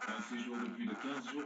Un séjour de plus de 15 jours.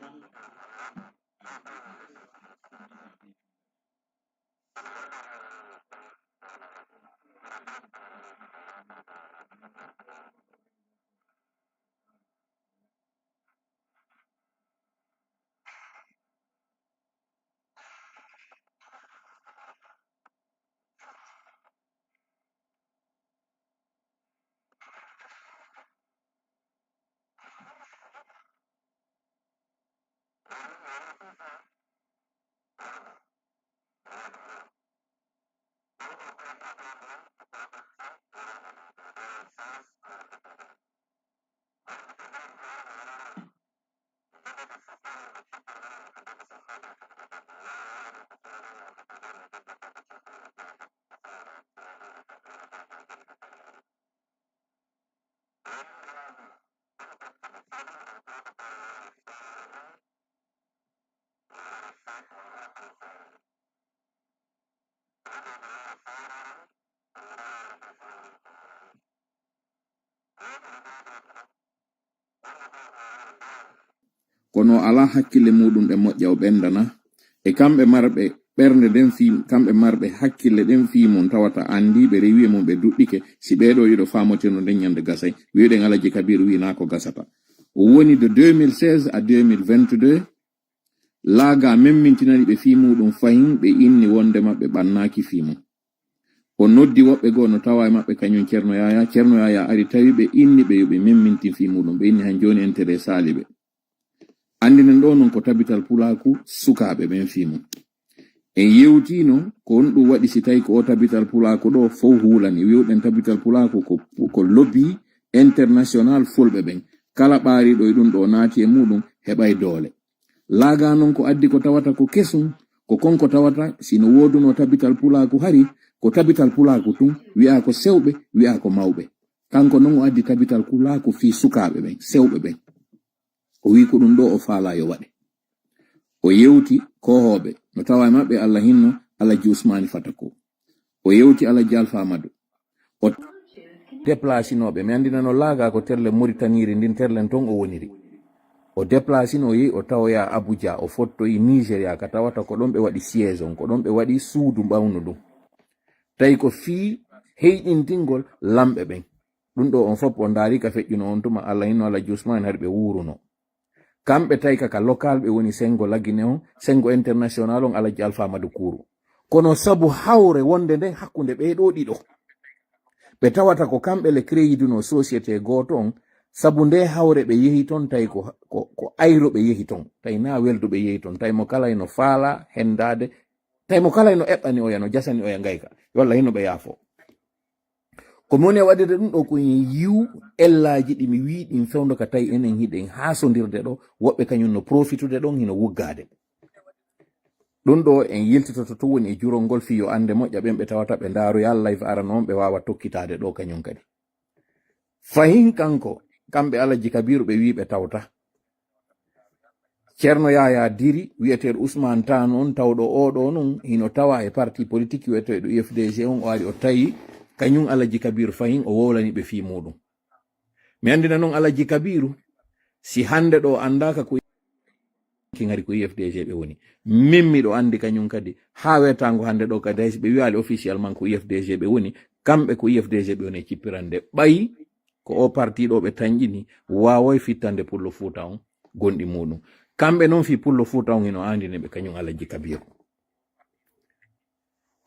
kono ala hakkille muɗum ɗe moƴƴa o ɓendana e kamɓe marɓe ɓernde den fi kamɓe marɓe hakkille den fi mon tawata andi ɓe rewi mum ɓe duɗɗike si ɓeɗo yiɗo famotirno den nyande gasay wiɗen alaji kabir wi na ko gasata o woni de 2016 à 2022 laaga memmintinani ɓe fi muɗum fahin ɓe inni wonde maɓɓe ɓannaki fi mum o noddi woɓɓe goo no tawa e maɓɓe kañum ceerno yaya ari tawi ɓe inni ɓe yoɓe memmintin fi muɗum ɓe inni han joni intérêt sali ɓe andinen ɗo non ko tabital pulaku sukaɓe ɓen fi mum en yewtino ko on ɗum waɗi si tawi ko o tabital pulaku ɗo fof hulani wiwɗen tabital pulaku ko lobby international fulɓe ɓen kala ɓaariɗo e ɗum ɗo naati e muɗum heɓay doole laaga non ko addi ko tawata ko kesum ko konko tawata sino woduno tabital pulaku hari ko tabital pulaku tun wi'a ko sewɓe wi'a ko mawɓe kanko non o addi tabital pulaku fi sukaɓe ɓen sewɓe ɓen o wi ko ɗum ɗo o faala yo waɗe o yewti kohoɓe no tawa e maɓɓe Allah hinno Alaji Usmani Fatako o yewti Alaji Alpha Amadou o déplacinoɓe mi andinano laaga ko terle Mauritaniri ndin terlen ton o woniri o déplacino yi o tawoya Abuja o fottoyi Nigeria ka tawata ko ɗon ɓe waɗi siège on ko ɗon ɓe waɗi suudu ɓawnu ɗum tawi ko fii heyɗintingol lamɓe ɓen ɗum ɗo on fof o ndaari ka feƴƴuno on tuma Allah hinno Alaji Usmani har ɓe wuruno kamɓe tawi kaka local ɓe woni sengo lagine on sengo international on Alaji Alpha Amadou Kourou kono sabu hawre wonde nden hakkunde ɓeeɗo ɗiɗo ɓe tawata ko kamɓe le créyiduno société goto on sabu nde hawre ɓe yehi ton tawi ko ayro ɓe yehi ton tawi na weldu ɓe yehi ton tawi mo kala eno faala hendade tawi mo kala eno eɓɓani oya no jasani oya ngayka walla hino ɓe yaafo ko moni waɗirde ɗum ɗo ko yiw ellaji ɗi mi wi ɗin fewndo ka tawi enen hiɗen haasondirde ɗo woɓɓe kañum no profitude ɗon hino wuggade ɗum ɗo en yiltitoto to woni e jurol ngol fi yo ande moƴƴa ɓen ɓe tawata ɓe ndaaru ya live ara noon ɓe wawa tokkitade ɗo kañum kadi fahin kanko kamɓe Alaji Kabiru ɓe wi ɓe tawta ceerno yaya diri wiyeteɗo Ousmane Tan on tawɗo oɗo non hino tawa e parti politique wiyeteɗo UFDG on o ari o tawi kañum Alaji Kabiru fahin o wowlani ɓe fi muɗum mi andina noon Alaji Kabiru si hande ɗo andaka ko ngari ko UFDG ɓe woni min miɗo andi kañum kadi ha wetango hande ɗo kadi haysi ɓe wi'ali officiellement ko UFDG ɓe woni kamɓe ko UFDG ɓe woni cippirande ɓayi ko o parti ɗo ɓe tañƴini wawoy fittande pullo fouta on gonɗi muɗum kamɓe noon fi pullo fouta on ino andine ɓe kañum alaji kabiru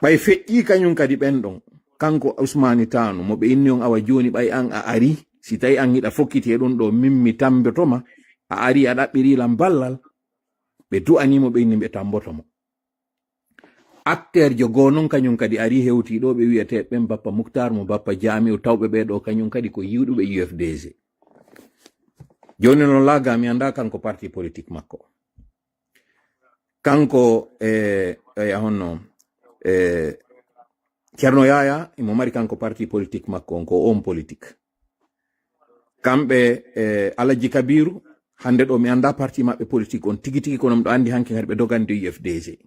ɓay feƴƴi kañum kadi ɓenɗon kanko usmani tanu mo ɓe inni on awa joni ɓay an a ari si tawi an hiɗa fokkiti e ɗum ɗo mimmi tambotoma a ari a ɗaɓɓirilam ballal ɓe du'animo ɓe inni ɓe tambotomo acteur jo goo noon kañum kadi ari hewti ɗo ɓe wiyete ɓen bappa mouhtar mo bappa jamiu tawɓe ɓeɗo kañum kadi ko yiwɗuɓe UFDG joni noon laaga mi anda kanko parti politique makko kanko honno Ceerno Yaya imo mari kanko parti politique makko on ko on politique kamɓe Alaji Kabiru hande ɗo mi anda parti maɓɓe politique on tigi tigi kono ɗo andi hanke kadi ɓe dogande UFDG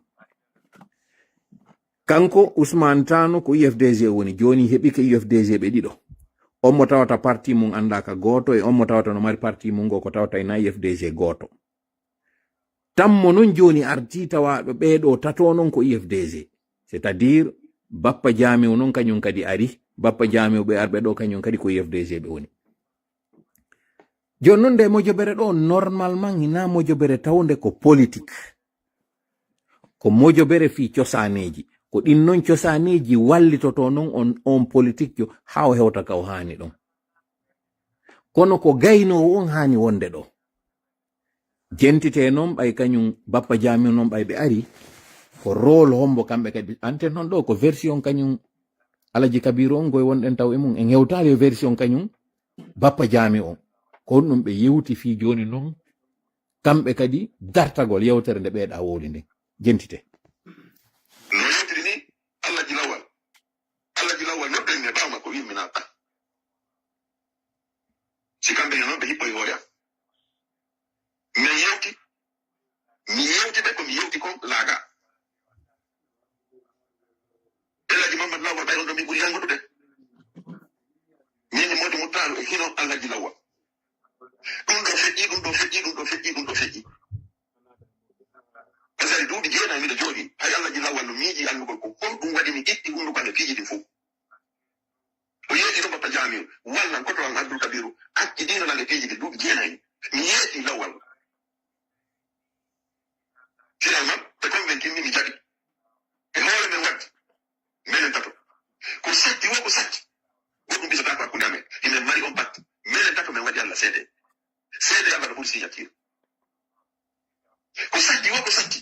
kanko Ousmane Tano ko UFDG woni joni heɓi ke UFDG ɓe ɗiɗo on mo tawata parti mum andaka goto e on mo tawata no mari parti mum go ko tawata ina UFDG goto tammo non joni arti tawaɗo ɓeɗo tato non ko UFDG c'est à dire bappa jamiu non kañum kadi ari bappa jamiu ɓe arɓe ɗo kañum kadi ko UFDG ɓe woni joni non nde mojobere ɗo normalement hina mojobere tawde ko politique ko mojobere fi cosaneji ko ɗin non cosaneji wallitoto non on politique jo ha o hewta ka o hani ɗon kono ko gaynowo on hani wonde ɗo jentite non ɓay kañum bappa jamiu non ɓay ɓe ari ko rôle hombo kamɓe kadi anten non ɗo ko version kañum Alaji Kabiru on goye wonɗen taw e mum en hewtali e version kañum bappa jami on ko ɗum ɓe yewti fi joni non kamɓe kadi dartagol yewtere nde ɓeeɗa woli nde jentite no yewtiri ni Alaji Lawal noɗɗen ne ɓawma ko wimminaka si kamɓe noon ɓe hippoye hoore am mi yewti ɓe ko mi yewti kon laaga Alaji Mamadou Lawal ɓay on ɗo mi ɓuri hangodude min modi muttaru e hino Alaji Lawal ɗum ɗo feƴƴi pasari duuɓi jeenayi miɗo jooɗi hay Alaji Lawal no miiji andugol ko ɗum waɗi mi itti hunduko e piiji ɗin fof o yeeti to bappa jamiu walla koto an Abdoul Kabiru acci ɗinonal e piiji ɗi duuɓi jeenayi mi yeeti Lawal finalement ɓe convaincu mi jaɓi e hoore men waddi menen tato ko satti wo ko satti goɗɗum bisata ko hakkunde amen himen mari on batte menen tato men waɗi Allah seede Allah no ɓuri signature ko satti wo ko satti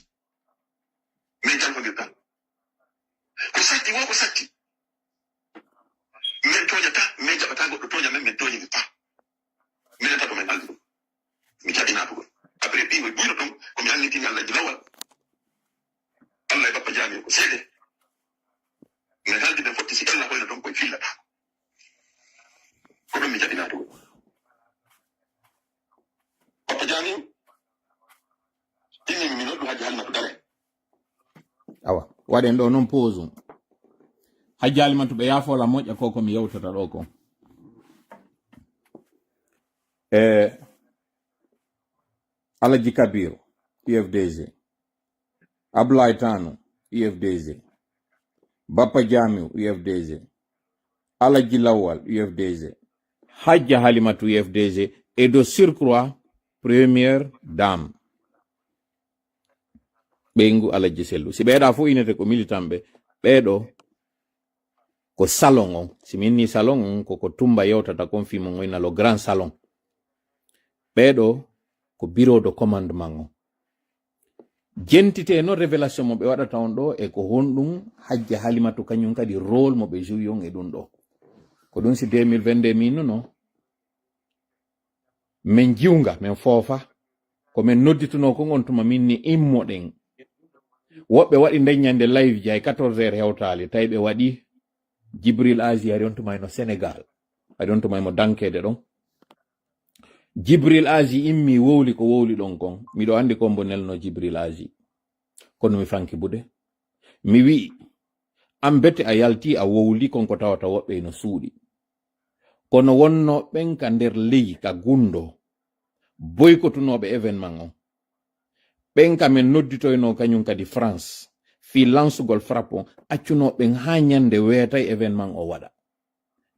min jalfodirtan ko satti wo ko satti min toñata min jaɓata goɗɗo toña men min toñidirta minen tato men aldi ɗum mi jaɓinatugol après ɓiwo ɓuyno ɗon komi annitini Alaji Lawal Allah e bappa jami ko seede min haldi ɓe fotti si Allah hoyno ɗon koye fillata ko ɗon mi jaɓinatugol bappa jami timmimi mi noddu Haji Halimatu Dare awa waɗen ɗo noon pause Haji Halimatu ɓe yafola moƴƴa ko komi yewtata ɗo ko Alaji Kabiru UFDG Ablaye Tano UFDG Bappa Jamiu UFDG Alaji Lawal UFDG Haji Halimatu UFDG et de surcroît première dame ɓeygu Alaji Sellu si ɓeeɗa fo inete ko militant ɓe ɓeeɗo ko salon on si minni salon on koko tumba yewtata kon fi mon oyna lo grand salon ɓeeɗo ko bureau de commandement on jentite no révélation mo ɓe waɗata on ɗo e ko honɗum Haji Halimatu kañum kadi rôle mo ɓe joui on e ɗum ɗo ko ɗum si 2022 min no min jiwnga min foofa ko min noddituno kon on tuma minni immoɗen woɓɓe waɗi ndeññande live ji ay 14 heures hewtali tawi ɓe waɗi Jibril Aji ari on tumayno Sénégal ari on tumaymo dankede ɗon Jibril Aji immi wowli ko wowli ɗon kon miɗo andi ko mbo nelno Jibril Aji kono mi fanki bude mi wi am bete a yalti a wowli konko tawata woɓɓe no suuɗi kono wonno ɓen ka nder ley ka gundo boykotunoɓe événement on ɓen ka men nodditoyno kañum kadi France fi lansugol frappe on accunoɓen ha ñande weetay événement o waɗa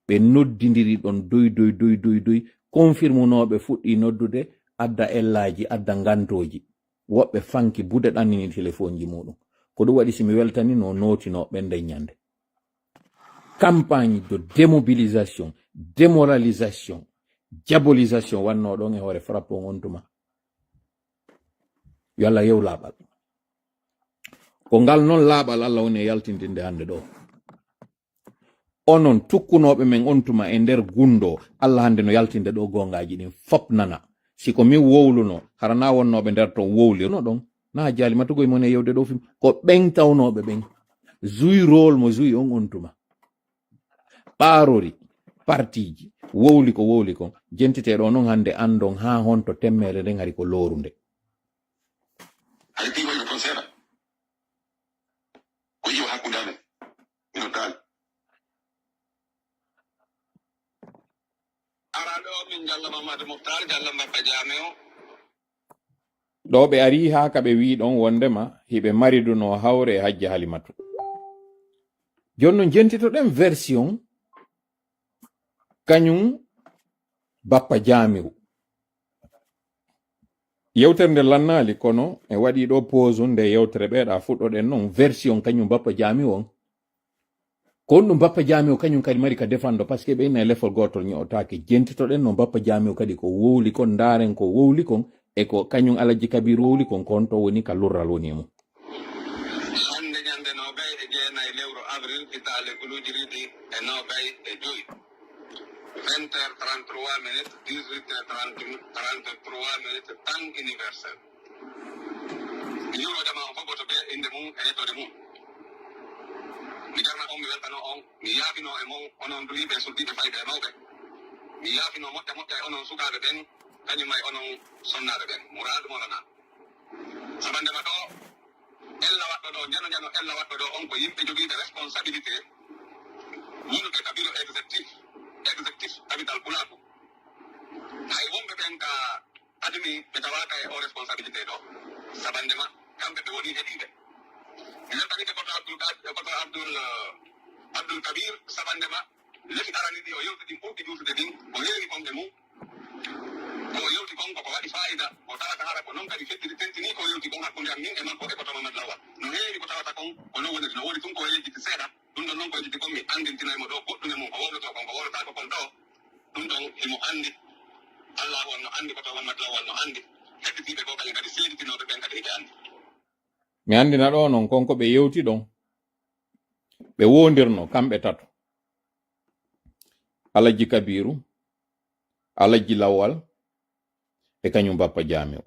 ɓe noddidiri ɗon doy confirmunoɓe fuɗɗi noddude adda ellaji adda gantoji woɓɓe fanki bude ɗannini téléphone ji muɗum ko ɗum waɗi simi weltani no notino ɓende ñande campagne de démobilisation démoralisation diabolisation wanno ɗon e hoore frappo gontuma yo Allah yew laaɓal ko ngal non laaɓal Allah woni e yaltindinde hande ɗo onon tukkunoɓe men on tuma e nder gundo Allah hande no yaltinde ɗo gongaji ɗin fop nana siko min wowluno harana wonnoɓe nder ton wowli no ɗon na jali matugoye mon e yewde ɗo fim ko ɓen tawnoɓe ɓen zuy rôle mo zuy on tuma ɓaarori partiji wowli ko jentiteɗo non hande andon ha honto temmere nden hari ko lorunde hay ti wayi kon seeɗa ko yiwa hakkude amen mino daali araɗo min jalla mamadou moftar jalla mbappa jame o ɗo ɓe ari ha ka ɓe wi ɗon wondema hiɓe mariduno hawre e hajji halimatu jonnon jentitoɗen version kañum bappa jamiru yewtere nde lannali kono e waɗi ɗo pause nde yewtere ɓeeɗa fuɗɗoɗen noon version kañum bappa jami on kon ɗum bappa jami o kañum kadi mari ka defando par ce que ɓe ina lefol gotol ñootake jentitoɗen no bappa jami o kadi ko wowli kon ndaren ko wowli kon e ko kañum alaji kabir wowli kon kon to woni ka lurral woni mum hande ñande nobay e jeenayi lewru avril hitale guluji riɗi e nobay e joyi 20h33 minutes 18h33 minutes temps universel yuroɗema on fof goto ɓe inde mum e yettode mum mi jarna on mi weltano on mi yaafino e mon onon duyiɓe suddiɓe fayɓe e mawɓe mi yaafino moƴƴa e onon sukaɓe ɓen kañum ay onon sonnaɓe ɓen mouradu molana sabandema ɗo ella waɗɗo ɗo jano ella waɗɗo ɗo on ko yimɓe jogiiɓe responsabilité wunuɓe ka bureau exécutif capital pulaku hay wonɓe ɓen ka admi ɓe tawaka e o responsabilité ɗo sabandema kamɓe ɓe woni heɗiɓe mi weltanike koto abdoul kabir sabandema lefi arani ɗi o yewti ɗin ɓurɗi ɗuutude ɗin o yeeri konɓe mum ko yewti kon koko waɗi fayida o tawata hara ko noon kadi fettiri tentini ko yewti kon hakkude am min e makko e koto mamadou lawal no heewi ko tawata kon ko non woniri no woni tun ko yejjiti seeɗa ɗum ɗon noon ko yejjiti kon mi andintinaymo ɗo goɗɗume mum ko wowloto kon ko wowlotako kon ɗo ɗum ɗon imo andi allah won no andi koto mamadou lawal no andi heɗɗitiɓe ko kañum kadi seeditinoɓe ɓen kadi hiɓe andi mi andina ɗo noon konko ɓe yewti ɗon ɓe wondirno kamɓe tato alaji kabiru alaji lawal e kañum bappa jami o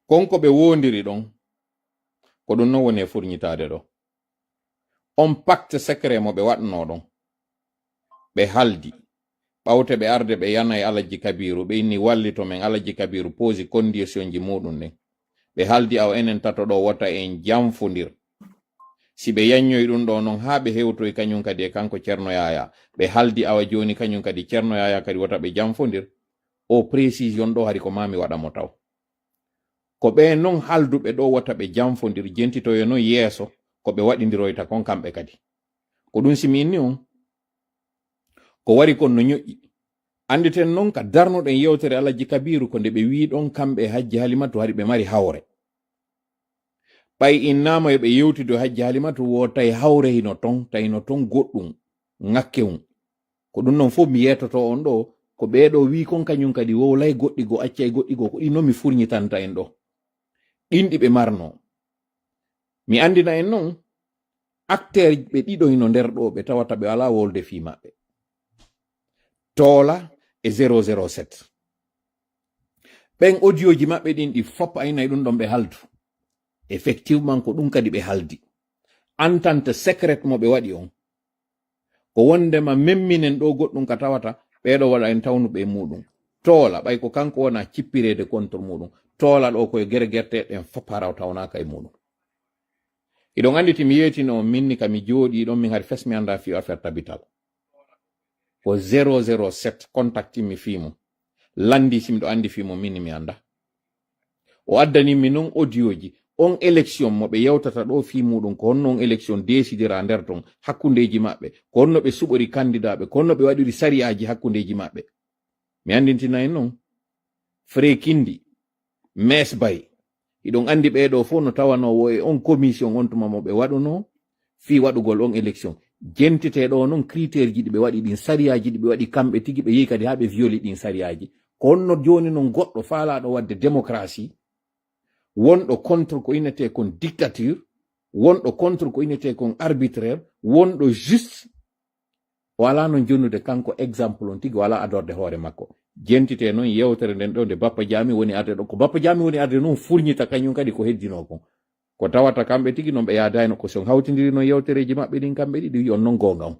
konko ɓe wondiri ɗon ko ɗum non woni e furñitade ɗo on pacte secret mo ɓe waɗno ɗon ɓe haldi ɓawte ɓe arde ɓe yana e alaji kabiru ɓe inni wallito men alaji kabiru posi condition ji muɗum ɗen ɓe haldi aw enen tato ɗo wota en jamfodir si ɓe yanyoyi ɗum ɗo noon ha ɓe hewtoy kañum kadi e kanko ceerno yaya ɓe haldi awa joni kañum kadi ceerno yaya kadi wota ɓe jamfodir o précision ɗo hari ko mami waɗamo taw ko ɓe non halduɓe ɗo wata ɓe jamfodir jentitoyo noon yeeso ko ɓe waɗidiroyta kon kamɓe kadi ko ɗum simi inni on ko wari kon no ñoƴƴi anditen noon ka darnoɗen yewtere alaji kabiru ko nde ɓe wi ɗon kamɓe hajji halimatu hari ɓe mari hawre ɓay innama yo ɓe yewtido hajji halimatu wo tawi hawre hino ton tawino ton goɗɗum ŋakkewum ko ɗum noon fof mi yetoto on ɗo ko ɓeeɗo wi kon kañum kadi wowlay goɗɗi go accay goɗɗi go ko ɗin noon mi furñitanta en ɗo ɗin ɗi ɓe marno mi andina en noon acteur ɓe ɗiɗo hino nder ɗo ɓe tawata ɓe ala wolde fi maɓɓe Tôla e 007 ɓen audio ji maɓɓe ɗin ɗi fop aynay ɗum ɗon ɓe haldu effectivement ko ɗum kadi ɓe haldi entente secret mo ɓe waɗi on ko wondema memminen ɗo goɗɗum ka tawata ɓeɗo waɗa en tawnuɓe muɗum Tôla ɓay ko kanko wona cippirede contre muɗum Tôla ɗo koye guerguerteɗen fop haraw tawnaka e muɗum iɗon andi ti mi yetino minni kami jooɗi ɗon min hari fes mi anda fi affaire tabital ko 007 contacti mi fimo landi simiɗo andi fimo minni mi anda o addani mi non audio ji on élection mo ɓe yewtata ɗo fi muɗum ko honno on élection décidera nder ton hakkundeji maɓɓe ko honno ɓe suɓori candidat ɓe ko honno ɓe waɗiri sariyaji hakkundeji maɓɓe mi andintina en noon fré kindi mes bay iɗon andi ɓeɗo fof no tawanowo e on commission on tuma mo ɓe waɗuno fi waɗugol on élection jentiteɗo noon critére ji ɗi ɓe waɗi ɗin sariyaji ɗi ɓe waɗi kamɓe tigi ɓe yehi kadi ha ɓe violi ɗin sariyaji ko honno joni noon goɗɗo faalaɗo wadde démocratie wonɗo contre ko inete kon dictature wonɗo contre ko inete kon arbitraire wonɗo juste wala non jonnude kanko exemple on tigi wala adorde hoore makko jentite noon yewtere nden ɗo nde bappa jami woni arde ɗo ko bappa jami woni arde noon furñita kañum kadi ko heddino kon ko tawata kamɓe tigi noon ɓe yaadayno ko son hawtidiri noon yewtereji maɓɓe ɗin kamɓe ɗiɗi wi on noon gonga on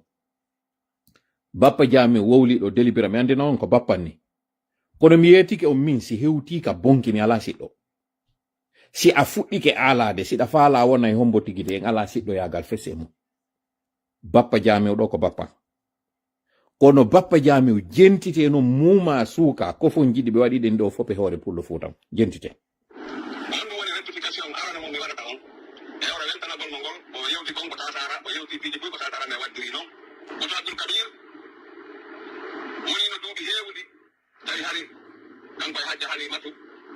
bappa jami wowliɗo délibéra mi andina on ko bappan ni kono mi yetike on min si hewtika bonki mi ala siɗɗo si a fuɗɗike alade siɗa faala wona e hombo tigide en ala siɗɗo yagal fese mum bappa jamiw ɗo ko bappa kono bappa jamiw jentite no muma suuka kofon jiɗi ɓe waɗi ɗen ɗo fof ɓe hoore pullo fuutam jentite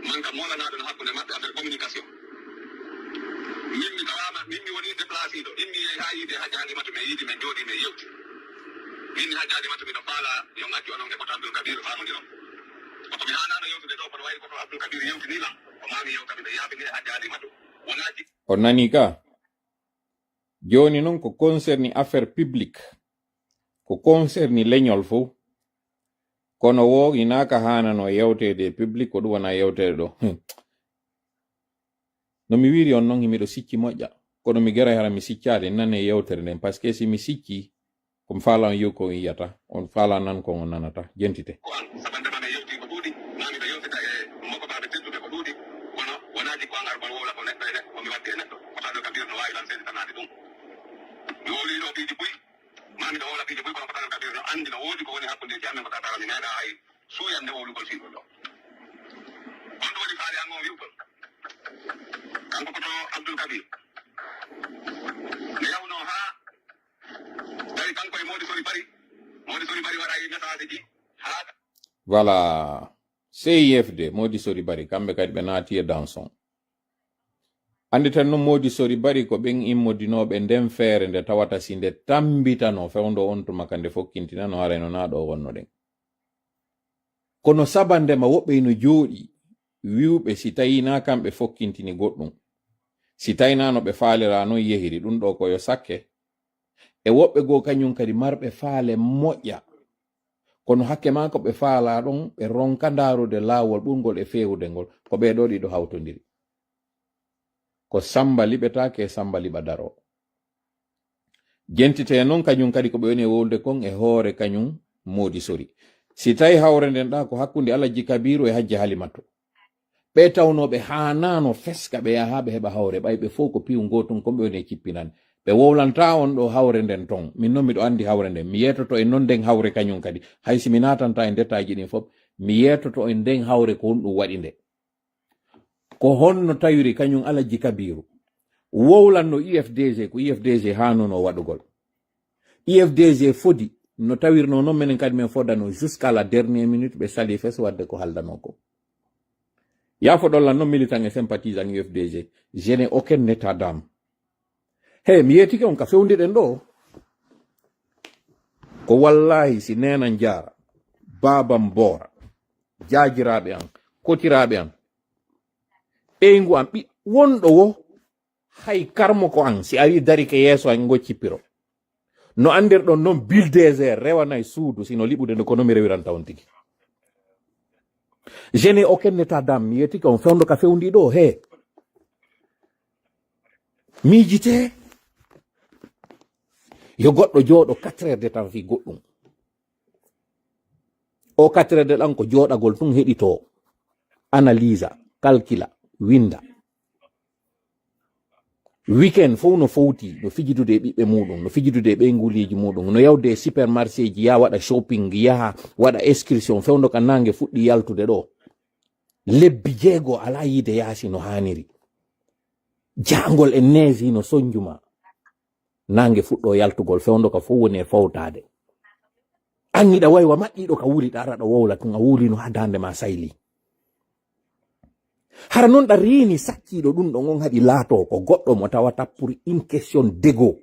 manka molanaɗo no hakkude maɓɓe affaire communication min mi tawama min mi woni déplacé ɗo in mi yehi ha yiide hajji halimatu mi yiidi min jooɗi min yewti min hajji halimatu miɗo faala yo accu onon e koto abdoul kabir famodiron koto mi hanano yewtude ɗo kono wayi koto abdoul kabir yewtinilam o mami yewta miɗo yaabini hajji halimatu wonaji o nani ka joni noon ko concerni affaire publique ko concerni leñol fof kono wo inaka hanano yewtede public ko ɗum wona yewtede ɗo no mi wiri on noon miɗo sikki moƴƴa kono mi gara hara mi siccade nane yewtere nden par ce que si mi sikki komi faala on yew ko yiyata on faala nan ko on nanata jentite sabandema yewti ko ɗuuɗi mamiɗo yewtita e mokkobaɓe tedduɓe ko ɗuuɗi kono wonaji ko angar bol wowla ko neɗɗo e neɗɗo komi wadde e neɗɗo kotaɗo kabir no wawi lan seedi tanade ɗum mi wowliɗo piiji buy mamiɗo wowla piiji buy kono kotaɗo kabir no andi no woodi ko woni hakkudeji amen ko tatara mi meeɗa hay suyande wowlugol fiɗol ɗo on ɗum waɗi faali ango wiwgol kanko koto abdoul kabir mi yawno ha tawi kanko e modi sori bari waɗa e message ji ha voilà CIFD modi sori bari kamɓe kadi ɓe naati e danson andi tan noon modi sori bari ko ɓen immodinoɓe nden feere nde tawata si nde tambitano fewndo on tuma ka nde fokkintinano harayno naɗo wonno ɗen kono sabandema woɓɓe no jooɗi wiwɓe si tawina kamɓe fokkintini goɗɗum si tawinano ɓe faalira non yehiri ɗum ɗo koyo sakke e woɓɓe goo kañum kadi marɓe faale moƴƴa kono hakke ma ko ɓe faala ɗon ɓe ronka ndarude laawol ɓurgol e fewude ngol ko ɓeɗo ɗiɗo hawtodiri ko samba liɓetake samba liɓa daro jentite noon kañum kadi ko ɓe woni e wolde kon e hoore kañum modi sori si tawi hawre nden ɗa ko hakkunde alaji kabiru e hajji halimatu ɓe tawnoɓe hanano feska ɓe yaha ɓe heɓa hawre ɓayɓe fof ko piwu gotum kon ɓe woni e cippinani ɓe wowlanta on ɗo hawre nden ton min noon miɗo andi hawre nden mi yetoto e non nden hawre kañum kadi haysi mi natanta e ndetaji ɗin fof mi yetoto e nden hawre ko honɗum waɗi nde ko honno tawiri kañum alaji kabiru wowlanno IFDG ko IFDG hanono waɗugol IFDG fodi no tawirno noon menen kadi min fodano jusqu'à la dernière minute ɓe sali fes wadde ko haldano ko yafo ɗollan noon militant et sympathisant UFDG je n'ai aucun état d'âme he mi yetike on ka fewdiɗen ɗo ko wallahi si nenan jara babam boora jajiraɓe an kotiraɓe an ɓeygu an ɓi wonɗo wo hay karmo ko an si ari dari ke yeeso an goccipiro no andirɗon noon bulldozer rewanay suudu sino liɓude nde kono mi rewiranta on tigi je n'ai aucun état d'âme mi yetike on fewdo ka fewndi ɗo he miijite yo goɗɗo jooɗo 4 heures de temps fi goɗɗum o 4 heures de ɗan ko jooɗagol tun heɗito analyse calcula winda weekend fof no fowti no fijidude ɓiɓɓe muɗum no fijidude ɓeyguliji muɗum no yawde supermarché ji ya waɗa shopping yaha waɗa excursion fewdo ka nangue fuɗɗi yaltude ɗo lebbi jeego ala yiide yaasi no haniri jangol e neesi no sonjuma nange fuɗɗo yaltugol fewndo ka fo woni e fawtade anniɗa waywa maɗɗiɗo ka wuli ɗa ɗo wowla tun a wulino ha dande ma sayli hara noon ɗa rini sakkiɗo ɗum ɗon on haɗi laato ko goɗɗo mo tawata pour une question d'ego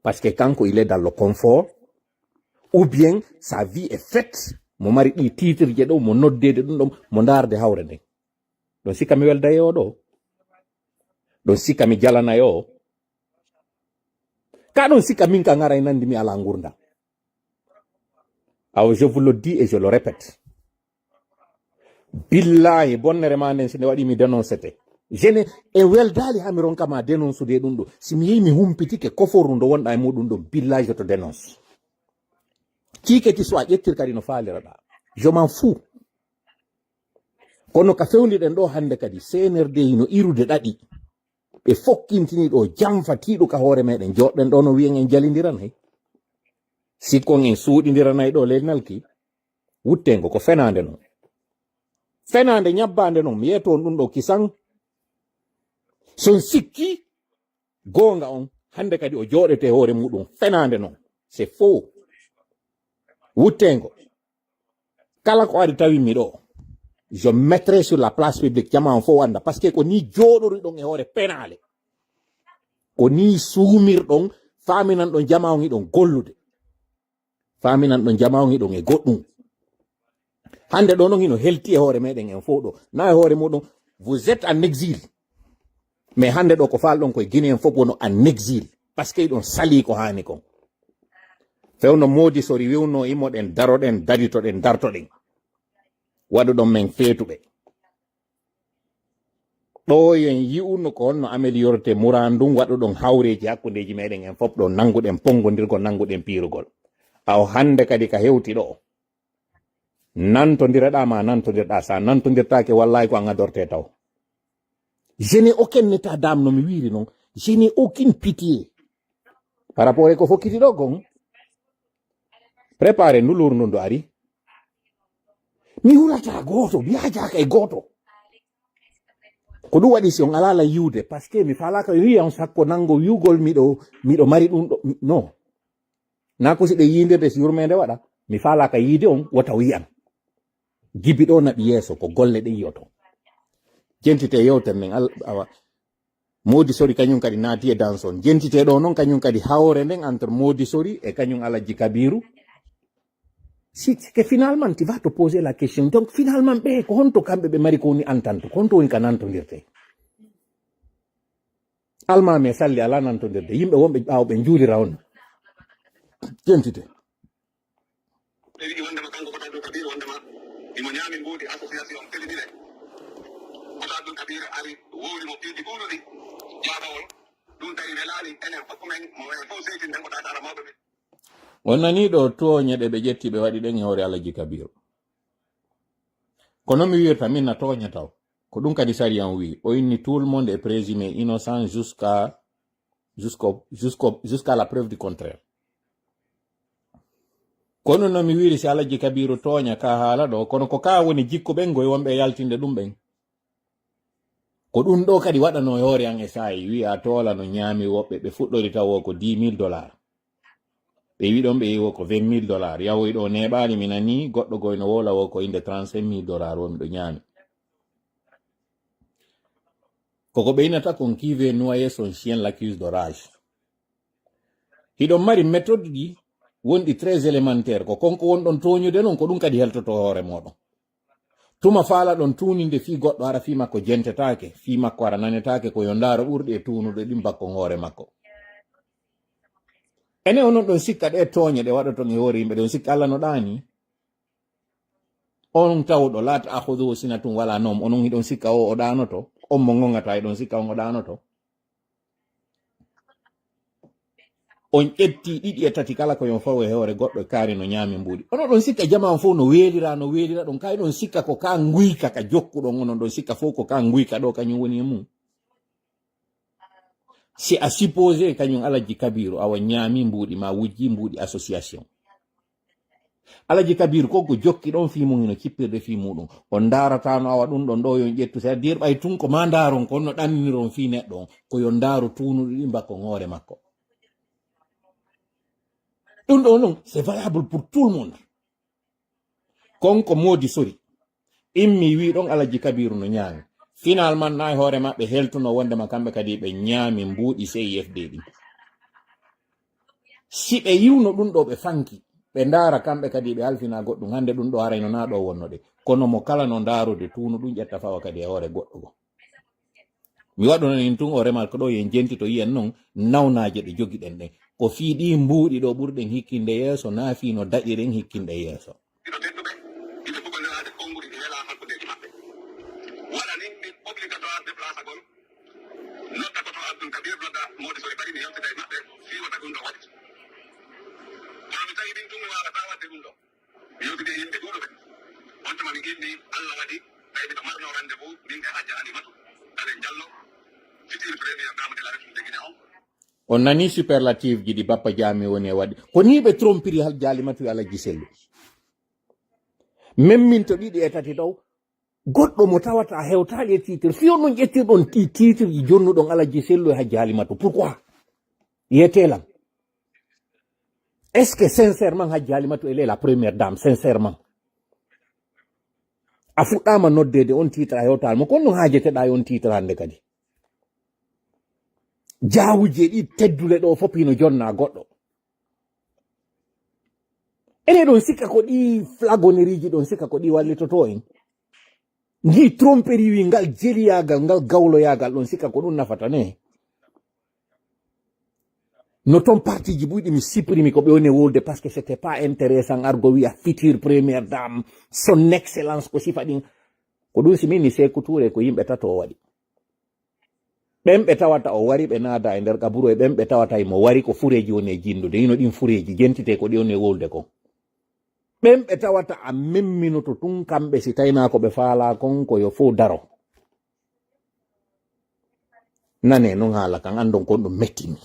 parce que kanko il est dans le confort ou bien sa vie est faite mo mari ɗi titre je ɗo mo noddede ɗum ɗon mo darde hawre nden ɗon sikka mi welda yo ɗo ɗon sikka mi jalana yo ka ɗon sikka min ka ngara e nandi mi ala gurda aw je vous le dis et je le répète billahi bonnere ma nden sinde waɗi mi dénoncete jene e weldali ha mi ronkama dénoncude ɗum ɗo si mi yehi mi humpitike koforu ndo wonɗa e muɗum ɗo billahi je to dénonce kiketi so a ƴettir kadi no faliraɗa je m'en fous kono ka fewliɗen ɗo hande kadi CNRD no irude ɗaɗi ɓe fokkintini ɗo jamfatiɗo ka hoore meɗen joɗɗen ɗo no wiyen en jalidiranay sikkon en suuɗidiranayi ɗo lelnalki wuttengo ko fenande non fenande ñabbande non mi yeton ɗum ɗo kisan son sikki gonga on hande kadi o joɗete hoore muɗum fenande non c'est faux wuttengo kala ko ari tawimi ɗo je mettrai sur la place publique jama on fo wanda par ce que ko ni joɗori ɗon e hoore penale ko ni suumirɗon faminan ɗon jama on iɗon gollude faminan ɗon jama on iɗon e goɗɗum hande ɗo non hino helti e hoore meɗen en fo ɗo na e hoore muɗum vous êtes en exil mais hande ɗo ko falɗon koye guinée en fof wono en exil par ce que iɗon sali ko hani kon fewno modi sori wiwno imoɗen daroɗen daritoɗen dartoɗen waɗu ɗon men feetuɓe ɗo yen yi'uno ko honno améliorité murandum waɗu ɗon hawreji hakkudeji meɗen en fof ɗo nanguɗen pongodirgol nanguɗen pirugol aw hande kadi ka hewti ɗo nantodireɗa ma nantodirɗa sa nantodirtake wallahi ko an adorte taw je n'ai aucun état d'âme no mi wiri noon je n'ai aucune pitié par rapport e ko fokkiti ɗo gon préparé ndu lurndu ndu ari mi hurata goto mi yajaka e goto ko ɗum waɗi si on alala yiwde par ce que mi falaka wiya on sakko nango wiwgol miɗo mari ɗum ɗo non na ko siɗe yindirde si yurmede waɗa mi falaka yiide on wota wiyan gibi ɗo naɓi yeeso ko golle ɗe yiyoto jentite yewten men awa modi sori kañum kadi naati e dans on jentite ɗo noon kañum kadi hawre nden entre modi sori e kañum alaji kabiru si que finalement tu vas te poser la question donc finalement ɓe ko honto kamɓe ɓe mari ko woni entente ko honto woni ka nantodirte almami e salli ala nantodirde yimɓe wonɓe ɓawo ɓe juulira on jentite ɓe wiɗi wondema kanko kota ɗum kabiru wondema imo ñaami mbuudi association télédire kota ɗum kabiru ari wowli mo piidi ɓuuɗuɗi jaɓawol ɗum tawi welani enen hokkumen mo waye fof seytin nden ko tatara mawɓe ɓe on nani ɗo toñe ɗe ɓe ƴetti ɓe waɗi ɗen e hoore alaji kabiru kono mi wirta min na toña taw ko ɗum kadi sari an wi o inni tout le monde est présumé innocent jusqu'à la preuve du contraire kono no mi wiri si alaji kabiru toña ka haala ɗo kono ko ka woni jikku ɓen goye wonɓe yaltinde ɗum ɓen ko ɗum ɗo kadi waɗano e hoore an e sayi wiya Tôla no ñaami woɓɓe ɓe fuɗɗori taw ko 10 000 $. ɓe wiɗon ɓe yiwo ko 20 000 $. yawoy ɗo neɓani mi nani goɗɗo goyno wola wo ko inde 35 000 $. womi ɗo ñaami koko ɓeynata kon qui veut noyer son chien l'accuse de rage hiɗon mari méthode ɗi wonɗi très élémentaire ko konko wonɗon toñude noon ko ɗum kadi heltoto hoore moɗon tuma faala ɗon tuninde fi goɗɗo ara fi makko jentetake fi makko ara nanetake ko yo ndaaro ɓurɗi e tunude ɗin bakkon hoore makko ene onon ɗon sikka ɗe toñe ɗe waɗaton e hoore yimɓe ɗon sikka Allah no ɗani on tawɗo laata ahudu sina tum wala noom onon hiɗon sikka o ɗanoto on mo gongata eɗon sikka on o ɗanoto on ƴetti ɗiɗi e tati kala ko yon fawo e hoore goɗɗo kaari no ñaami mbuuɗi onon ɗon sikka jama on fof no weelira ɗon kay ɗon sikka ko ka nguyka ka jokkuɗon onon ɗon sikka fof ko ka nguyka ɗo kañum woni e mum si a supposé kañum alaji kabiru awa ñaami mbuuɗi ma wujji mbuuɗi association alaji kabir ko ko jokki ɗon fi mum no cippirde fi muɗum on darata no awa ɗum ɗon ɗo yon ƴettu c'est à dire ɓay tun ko ma daron ko no ɗanniniron fi neɗɗo on ko yo daaro tunuɗo ɗi mbakko hoore makko ɗum ɗo non c'est valable pour tout le monde konko modi sori immi wi ɗon alaji kabiru no ñaami finalement nayi hoore maɓɓe heltuno wondema kamɓe kadi ɓe ñaami mbuuɗi CIFD ɗi si ɓe yiwno ɗum ɗo ɓe fanki ɓe ndaara kamɓe kadi ɓe alfina goɗɗum hande ɗum ɗo harayno na ɗo wonno ɗe kono mo kala no ndaarude tuunu ɗum ƴetta fawa kadi e hoore goɗɗo go mi waɗunonin tun o remal ko ɗo yen jenti to yiyen noon nawnaje ɗe jogiɗen ɗen ko fii ɗi mbuuɗi ɗo ɓurɗen hikkinde yeeso na fiino daƴiren hikkinde yeeso on nani superlative ji ɗi bappa jami woni e waɗi ko ni ɓe trompiri hal jalimatu alaji sellu même min to ɗiɗi e tati taw goɗɗo mo tawata hewtaɗi e titre fiyo non ƴettirɗon titre ji jonnuɗon alaji sellu e ha jalimatu pourquoi yetelam est ce que sincèrement ha jalimatu elle est la première dame sincèrement a fuɗɗama noddede on titre a hewtal mo kon no haajeteɗa e on titre hande kadi jawuje ɗi teddule ɗo fof hino jonna goɗɗo ene ɗon sikka ko ɗi flagoneriji ɗon sikka ko ɗi wallitoto en ndi tromperie wi ngal jeliyagal ngal gawloyagal ɗon sikka ko ɗum nafata ne no ton parti ji ɓuyɗi mi supprimi ko ɓe woni wolde par ce que c'était pas intéressant argo wiya future première dame son excellence ko sifa ɗin ko ɗum simini Sékou Touré ko yimɓe tato o waɗi ɓen ɓe tawata o wari ɓe naada e nder kaburu e ɓen ɓe tawata mo wari ko fureji woni e jindude yino ɗin fureji jentite ko ɗi woni e wolde ko ɓen ɓe tawata a memminoto tun kamɓe si tawina ko ɓe faala kon ko yo fo daro nane non haala kan andon kon ɗum mettimi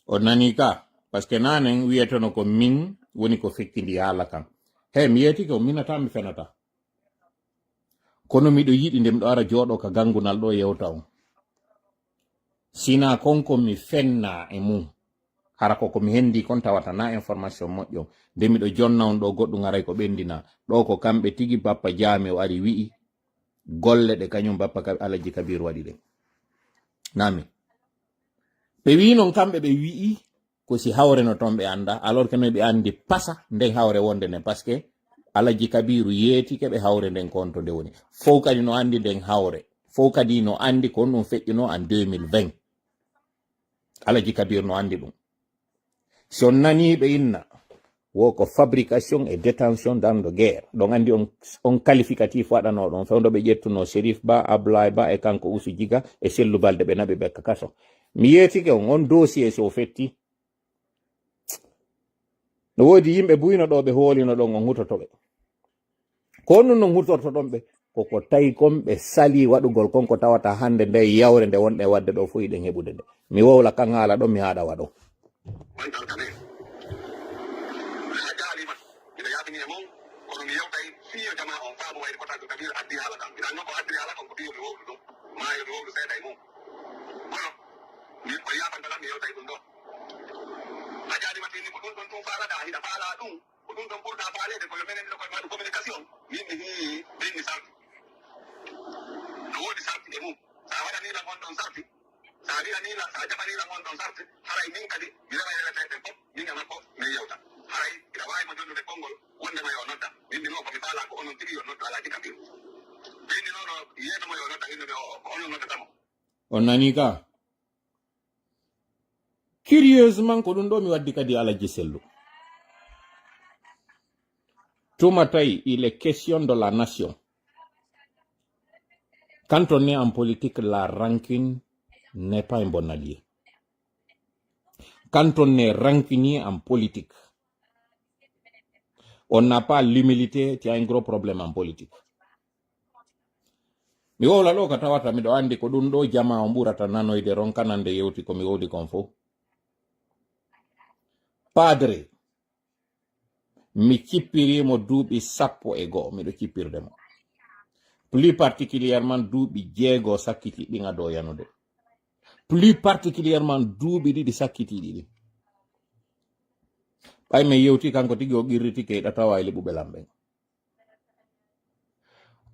o nani ka par ce que nanen wiyetono ko min woni ko fekkidi haala kam he mi yeti ko minata mi fenata kono miɗo yiɗi nde miɗo ara jooɗo ka gangunal ɗo yewta on sina konko mi fenna e mum hara koko mi hendi kon tawata na information moƴƴo nde miɗo jonna on ɗo goɗɗum aray ko ɓendina ɗo ko kamɓe tigi bappa jami o ari wi'i golle ɗe kañum bappa alaji kabir waɗi ɗen nami ɓe wi non kamɓe ɓe wi'i ko si hawre no toon ɓe anda alors que no ɓe andi pasa nden hawre wonde nden par ce que alaji kabiru yeetike ɓe hawre nden konto nde woni fof kadi no andi nden hawre fof kadi no andi kon ɗum feƴƴino en 2020 alaji kabir no andi ɗum si on nani ɓe inna wo ko fabrication et détention d'armes de guerre ɗon andi on qualificatif waɗano ɗon fewdo ɓe ƴettuno Chérif Ba Ablaye Ba e kanko Usu Jiga e Sellu Balde ɓe naɓe ɓekka kaso mi yeetike on dossier so fetti no woodi yimɓe buyno ɗo ɓe hoolino ɗon on hutotoɓe ko nun non hutorto ɗon ɓe koko tawi kon ɓe sali waɗugol konko tawata hande nde yawre nde wonɗe wadde ɗo fo yiɗen heɓude nde mi wowla kan haala ɗon mi haɗa waɗo don sarti sari anila sa jabanila ngon don sarti haray min kadi bila may relate ko ninga mako me yawta haray ila way mo jonde kongol wonde ma yo nodda bindi no ko mi fala ko onon tigi yo nodda ala dikapi bindi no yeto mo yo nodda inde ko onon nodda tamo on nani ka curieusement ko ɗum ɗo mi waddi kadi alaji sellu tuma tawi il est question de la nation. Quand on est en politique, la rancune n'est pas un bon allié. Quand on est rancunier en politique, on n'a pas l'humilité, tu as un gros problème en politique. Mi wola lo ka tawata mi do andi ko ɗum ɗo jama on ɓurata nanoyde ronkanande yewti ko mi wodi kon fo. Padre, mi cippirimo duuɓi 10 miɗo cippirde mo. Plus particulièrement duuɓi 6 sakkitiɗi do yanude. Plus particulièrement duuɓi 2 sakkitiɗi. Ɓay mi yewti kanko tigi o qirriti keyɗa tawa e leɓuɓe lamɓe.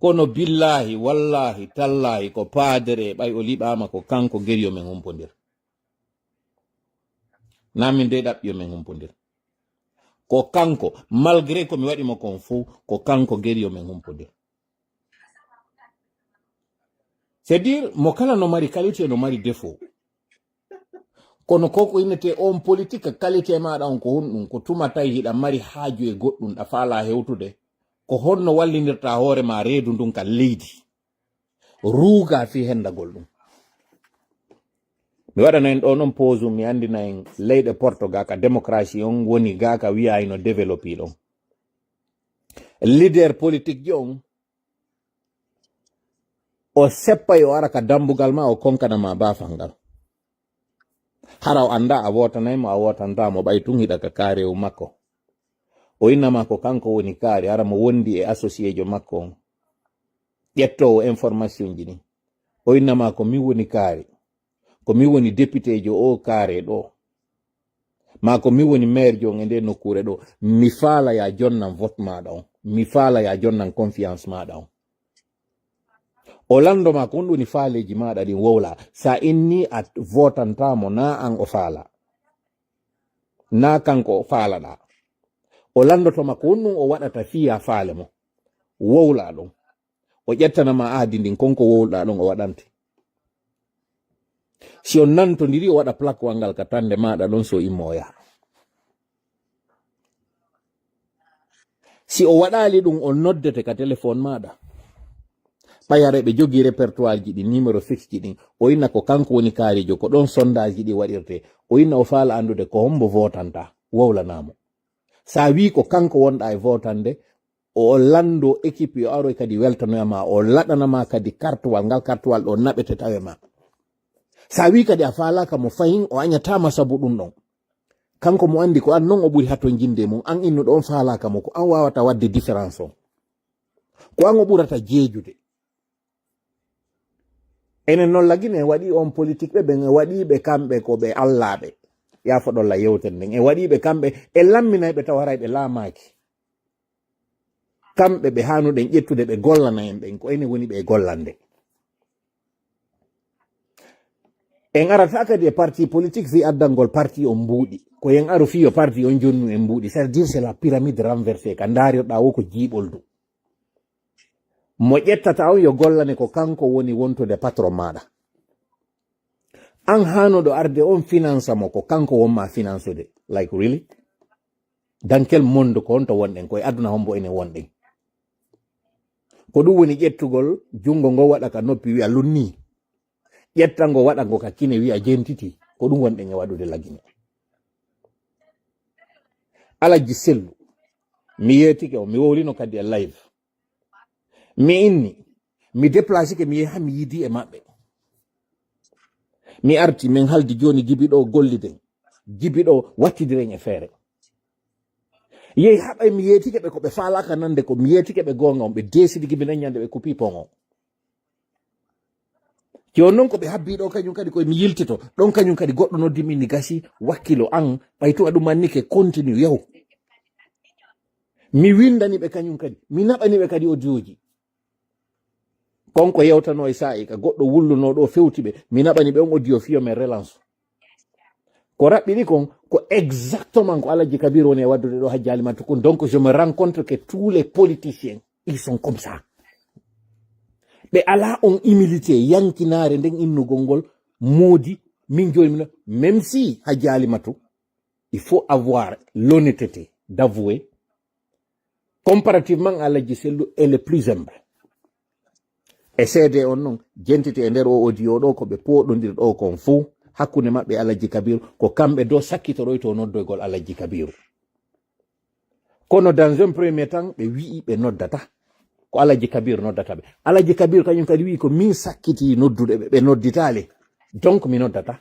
Kono billahi wallahi tallahi ko padre ɓay o liɓama ko kanko geriyo men humpodir. Namin de ɗaɓɓiyo men humpodir. Ko kanko malgré ko mi waɗimo kon fo ko kanko geriyo men humpodir. C'est dire mo kala no mari qualité no mari défaut. Kono koko inete on politique qualité maɗa on ko honɗum ko tuma tawi hiɗa mari haaju e goɗɗum ɗa faala hewtude ko honno wallinirta hoore ma reedu ndun ka leydi ruuga fi hendagol ɗum. Mi waɗana en ɗo non pose mi andina en leyɗe Portugal ka démocratie on woni ga ka wiya ino développé ɗon. Leader politique jon o seppa yo ara ka dambugal ma o konkana ma bafangal. Hara o anda a wotanaymo a wotantamo ɓay tun hiɗa ka karew makko. O innama ko kanko woni kaare ara mo wondi e associé jo makko on ƴettowo information ji ni. O innama ko mi woni kaare ko mi woni député jo o kaare ɗo ma ko mi woni maire jo e nde nokkure ɗo mi faala ya jonnan vote maɗa on mi faala ya jonnan confiance maɗa on. O landoma ko woni faaleji maɗa ɗin wowla sa inni a votantamo na an o faala na kanko o faalaɗa o landotoma ko wonnum o waɗata fiya faale mo wowla ɗon o ƴettanama aadi ndin konko wowlɗa ɗon o waɗante. Si on nantodiri o waɗa plaquewal ngal ka tande maɗa ɗon so immo o yaha. Si o waɗali ɗum o noddete ka téléphone maɗa ɓayare ɓe jogi répertoire ji ɗi numéro fixe ji ɗin o inna ko kanko woni kaarijo ko ɗon sondage ji ɗi waɗirte o inna o faala andude ko hombo votanta wowlanamo. Sa wi ko kanko wonɗa e votande o lando équipe yo aro kadi weltanoyama o laɗanama kadi kartuwal ngal kartuwal ɗo naɓete tawe ma. Sa wi kadi a faalaka mo fayin o añatama sabu ɗum ɗon kanko mo andi ko an non o ɓuri hatto jinde mum an innuɗo on faalaka mo ko an wawata wadde différence on ko an o ɓurata jeejude. Enen non lagine waɗi on politique ɓe waɗiɓe kamɓe ko ɓe allaɓe yafoɗolla yewten nden e waɗiɓe kamɓe e lamminayɓe tawaray ɓe laamaki kamɓe ɓe hanuɗen ƴettude ɓe gollana en ɓen ko ene woni ɓe gollande. En arata kadi e parti politique fi addangol parti on mbuuɗi ko en aru fiyo parti on jonnu en mbuuɗi c'est à dire c'est la pyramide renversée ka ndarirɗa wo ko jiiɓol du mo ƴettata on yo gollane ko kanko woni wontude patron maɗa an hanuɗo arde on finance mo ko kanko wonma financude like really dans quel monde ko honto wonɗen koye aduna hombo ene wonɗen ko ɗum woni ƴettugol jungo ngo waɗa ka noppi wiya lunni ƴettango waɗa ngo ka kine wiya jentiti ko ɗum wonɗen e waɗude lagine. Alaji sellu mi yetike o mi wowlino kadi e live mi inni mi déplacé ke mi yeha mi yidi e maɓɓe mi arti min haldi joni gibiɗo golliden gibiɗo wattidiren e feere yehi haɓay mi yetike ɓe ko ɓe faalaka nande ko mi yetike ɓe gonga on ɓe desidi gibi daññande ɓe kupi pon o joni noon ko ɓe habbiɗo kañum kadi koye mi yiltito ɗon kañum kadi goɗɗo noddimini gasi wakkilo an ɓaytu aɗum mannike continue yahu mi windani ɓe kañum kadi mi naɓani ɓe kadi audioji konko yewtano e sa'i ka goɗɗo wulluno ɗo fewti ɓe mi naɓani ɓe on audio fiyo men relance ko raɓɓiɗi kon ko exactement ko Alaji Kabir woni e waddude ɗo Hajji Halimatu Koun. Donc je me rends compte que tous les politiciens ils sont comme ça ɓe ala on humilité yankinare nden innugol ngol moodi min joni mina même si Hajji Halimatu il faut avoir l'honnêteté d'avouer comparativement à Alaji Sellu elle est plus humble e seede on noon jentiti e nder o audio ɗo ko ɓe poɗodir ɗo kon fou hakkunde maɓɓe Alaji Kabiru ko kamɓe do sakkitoroyto noddoygol Alaji Kabiru kono dans un premier temps ɓe wi'i ɓe noddata ko Alaji Kabiru noddata ɓe Alaji Kabiru kañum kadi wi'i ko min sakkiti nodduɗe ɓe nodditale donc mi noddata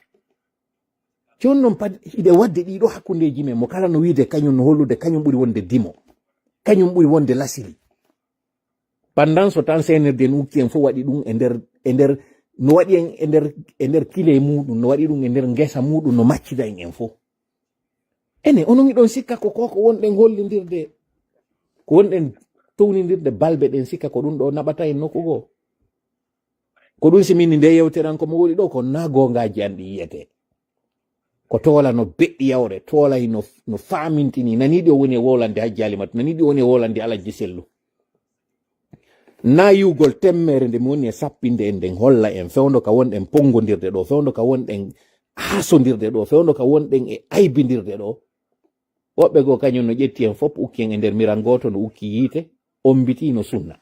joni noon pad hiɗe wadde ɗiɗo hakkundeji men mo kala no wiide kañum no hollude kañum ɓuri wonde dimo kañum ɓuri wonde lasili pendant so tan senirde en ukki en fof waɗi ɗum e nder no waɗi en e nder kile muɗum no waɗi ɗum e nder ngesa muɗum no maccida en fof ene onon iɗon sikka ko koko wonɗen hollidirde ko wonɗen townidirde balɓe ɗen sikka ko ɗum ɗo naɓata en nokku goo ko ɗum simini nde yewteran komo woni ɗo ko na gongaji an ɗi yiyete ko Tôla no beɗɗi yawre Tôla no famintini naniɗi o woni e wolande Hajji Halimatu naniɗi o woni e wolande Alaji Sellu na yugol temmere nde mi woni e sappinde en nden holla en fewndo ka wonɗen pongodirde ɗo fewndo ka wonɗen hasodirde ɗo fewndo ka wonɗen e aybidirde ɗo woɓɓe goo kañum no ƴetti en fof ukki en e nder miran goto no ukki yiite ombiti no sunna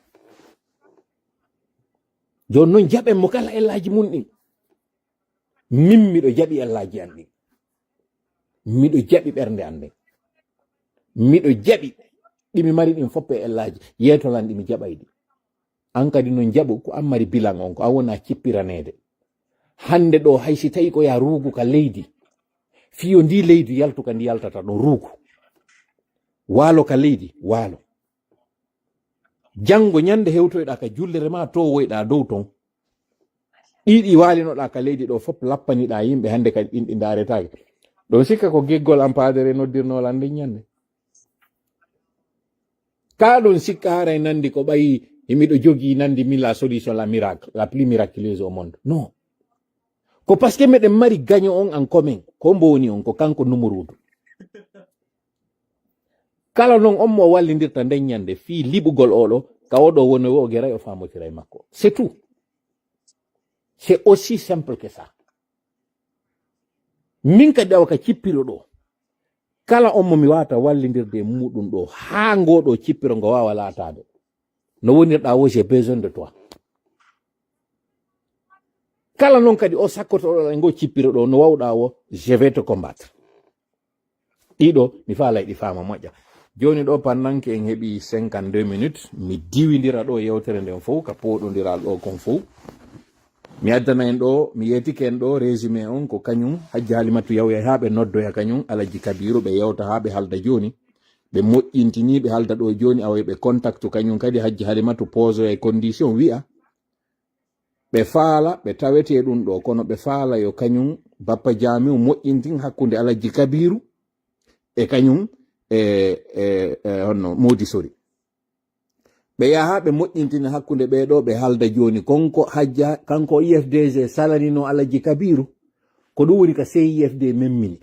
joni noon jaɓen mo kala ellaji mum ɗin min miɗo jaɓi ellaji an ɗin miɗo jaɓi ɓernde an nden miɗo jaɓi ɗimi mari ɗin foppe ellaji yeetolan ɗimi jaɓayɗi an kadi no jaɓu ko an mari bilan on ko an wona cippiranede hande ɗo haysi tawi ko ya ruugu ka leydi fiyo ndi leydi yaltu ka ndi yaltata ɗo ruugu waalo ka leydi waalo jango ñande hewtoyɗa ka jullere ma to woyɗa dow ton ɗiɗi walinoɗa ka leydi ɗo fof lappaniɗa yimɓe hande kadi ɗin ɗi daretake ɗon sikka ko geggol am padere noddirnolan nden ñande ka ɗon sikka haray nandi ko ɓayi miɗo jogi nandi min la solution la miracle la plus miraculeuse au monde non ko parce que meɗen mari gagnant on en commun ko mboni on ko kanko numurudu kala noon on mo wallidirta nden ñande fi liɓugol oɗo ka oɗo woni o geray o famotira e makko c'est tout c'est aussi simple que ça min kadi awa ka cippiro ɗo kala on mo mi wata wallidirde e muɗum ɗo ha ngoɗo cippiro ngo wawa latade no wonirɗa wo j'ai besoin de toi kala noon kadi o sakkotoɗo e ngo cippiro ɗo no wawɗa wo je vais te combattre ɗiɗo mi faalay ɗi fama moƴƴa joni ɗo pandanke en heeɓi 52 minutes mi diwidira ɗo yewtere nden fof ka poɗodiral ɗo kon fof mi addana en ɗo mi yetike en ɗo résumé on ko kañum Hajji Halimatu yawya ha ɓe noddoya kañum Alaji Kabiru ɓe yewta ha ɓe halda joni ɓe moƴƴintini ɓe halda ɗo joni awa ɓe contact kañum kadi Hajji Halimatu pose e condition wi'a ɓe faala ɓe tawete ɗum ɗo kono ɓe faala yo kañum bappa jamiu moƴƴintin hakkunde Alaji Kabiru e kañum honno modi sori ɓe yaha ɓe moƴƴintini hakkunde ɓeɗo ɓe halda joni kanko IFDG salanino Alaji Kabiru ko ɗum woni ka CIFD memmini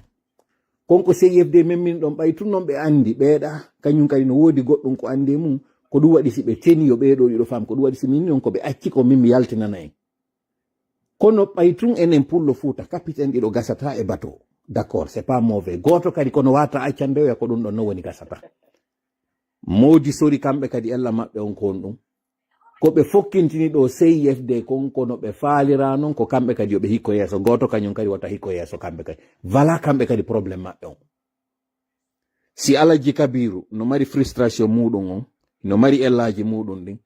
konko CIFD memmini ɗon ɓay tun noon ɓe andi ɓeeɗa kañum kadi no woodi goɗɗum ko ande mum ko ɗum waɗi si ɓe teniyo ɓeɗo ɗiɗo fam ko ɗum waɗi si min on ko ɓe acci ko min mi yaltinana en kono ɓay tun enen pullo Fouta capitaine ɗiɗo gasata e bateau d'accord c'est pas mauvais goto kadi kono wata accandeya ko ɗum ɗon no woni gasata modi sori kamɓe kadi ella maɓɓe on kon ɗum ko ɓe fokkintini ɗo CIFD konko no ɓe faalira noon ko kamɓe kadi yoɓe hikko yeeso goto kañum kadi wata hikko yeeso kamɓe kadi voilà kamɓe kadi probléme maɓɓe on si Alaji Kabiru no mari frustration muɗum on no mari ellaji muɗum ɗin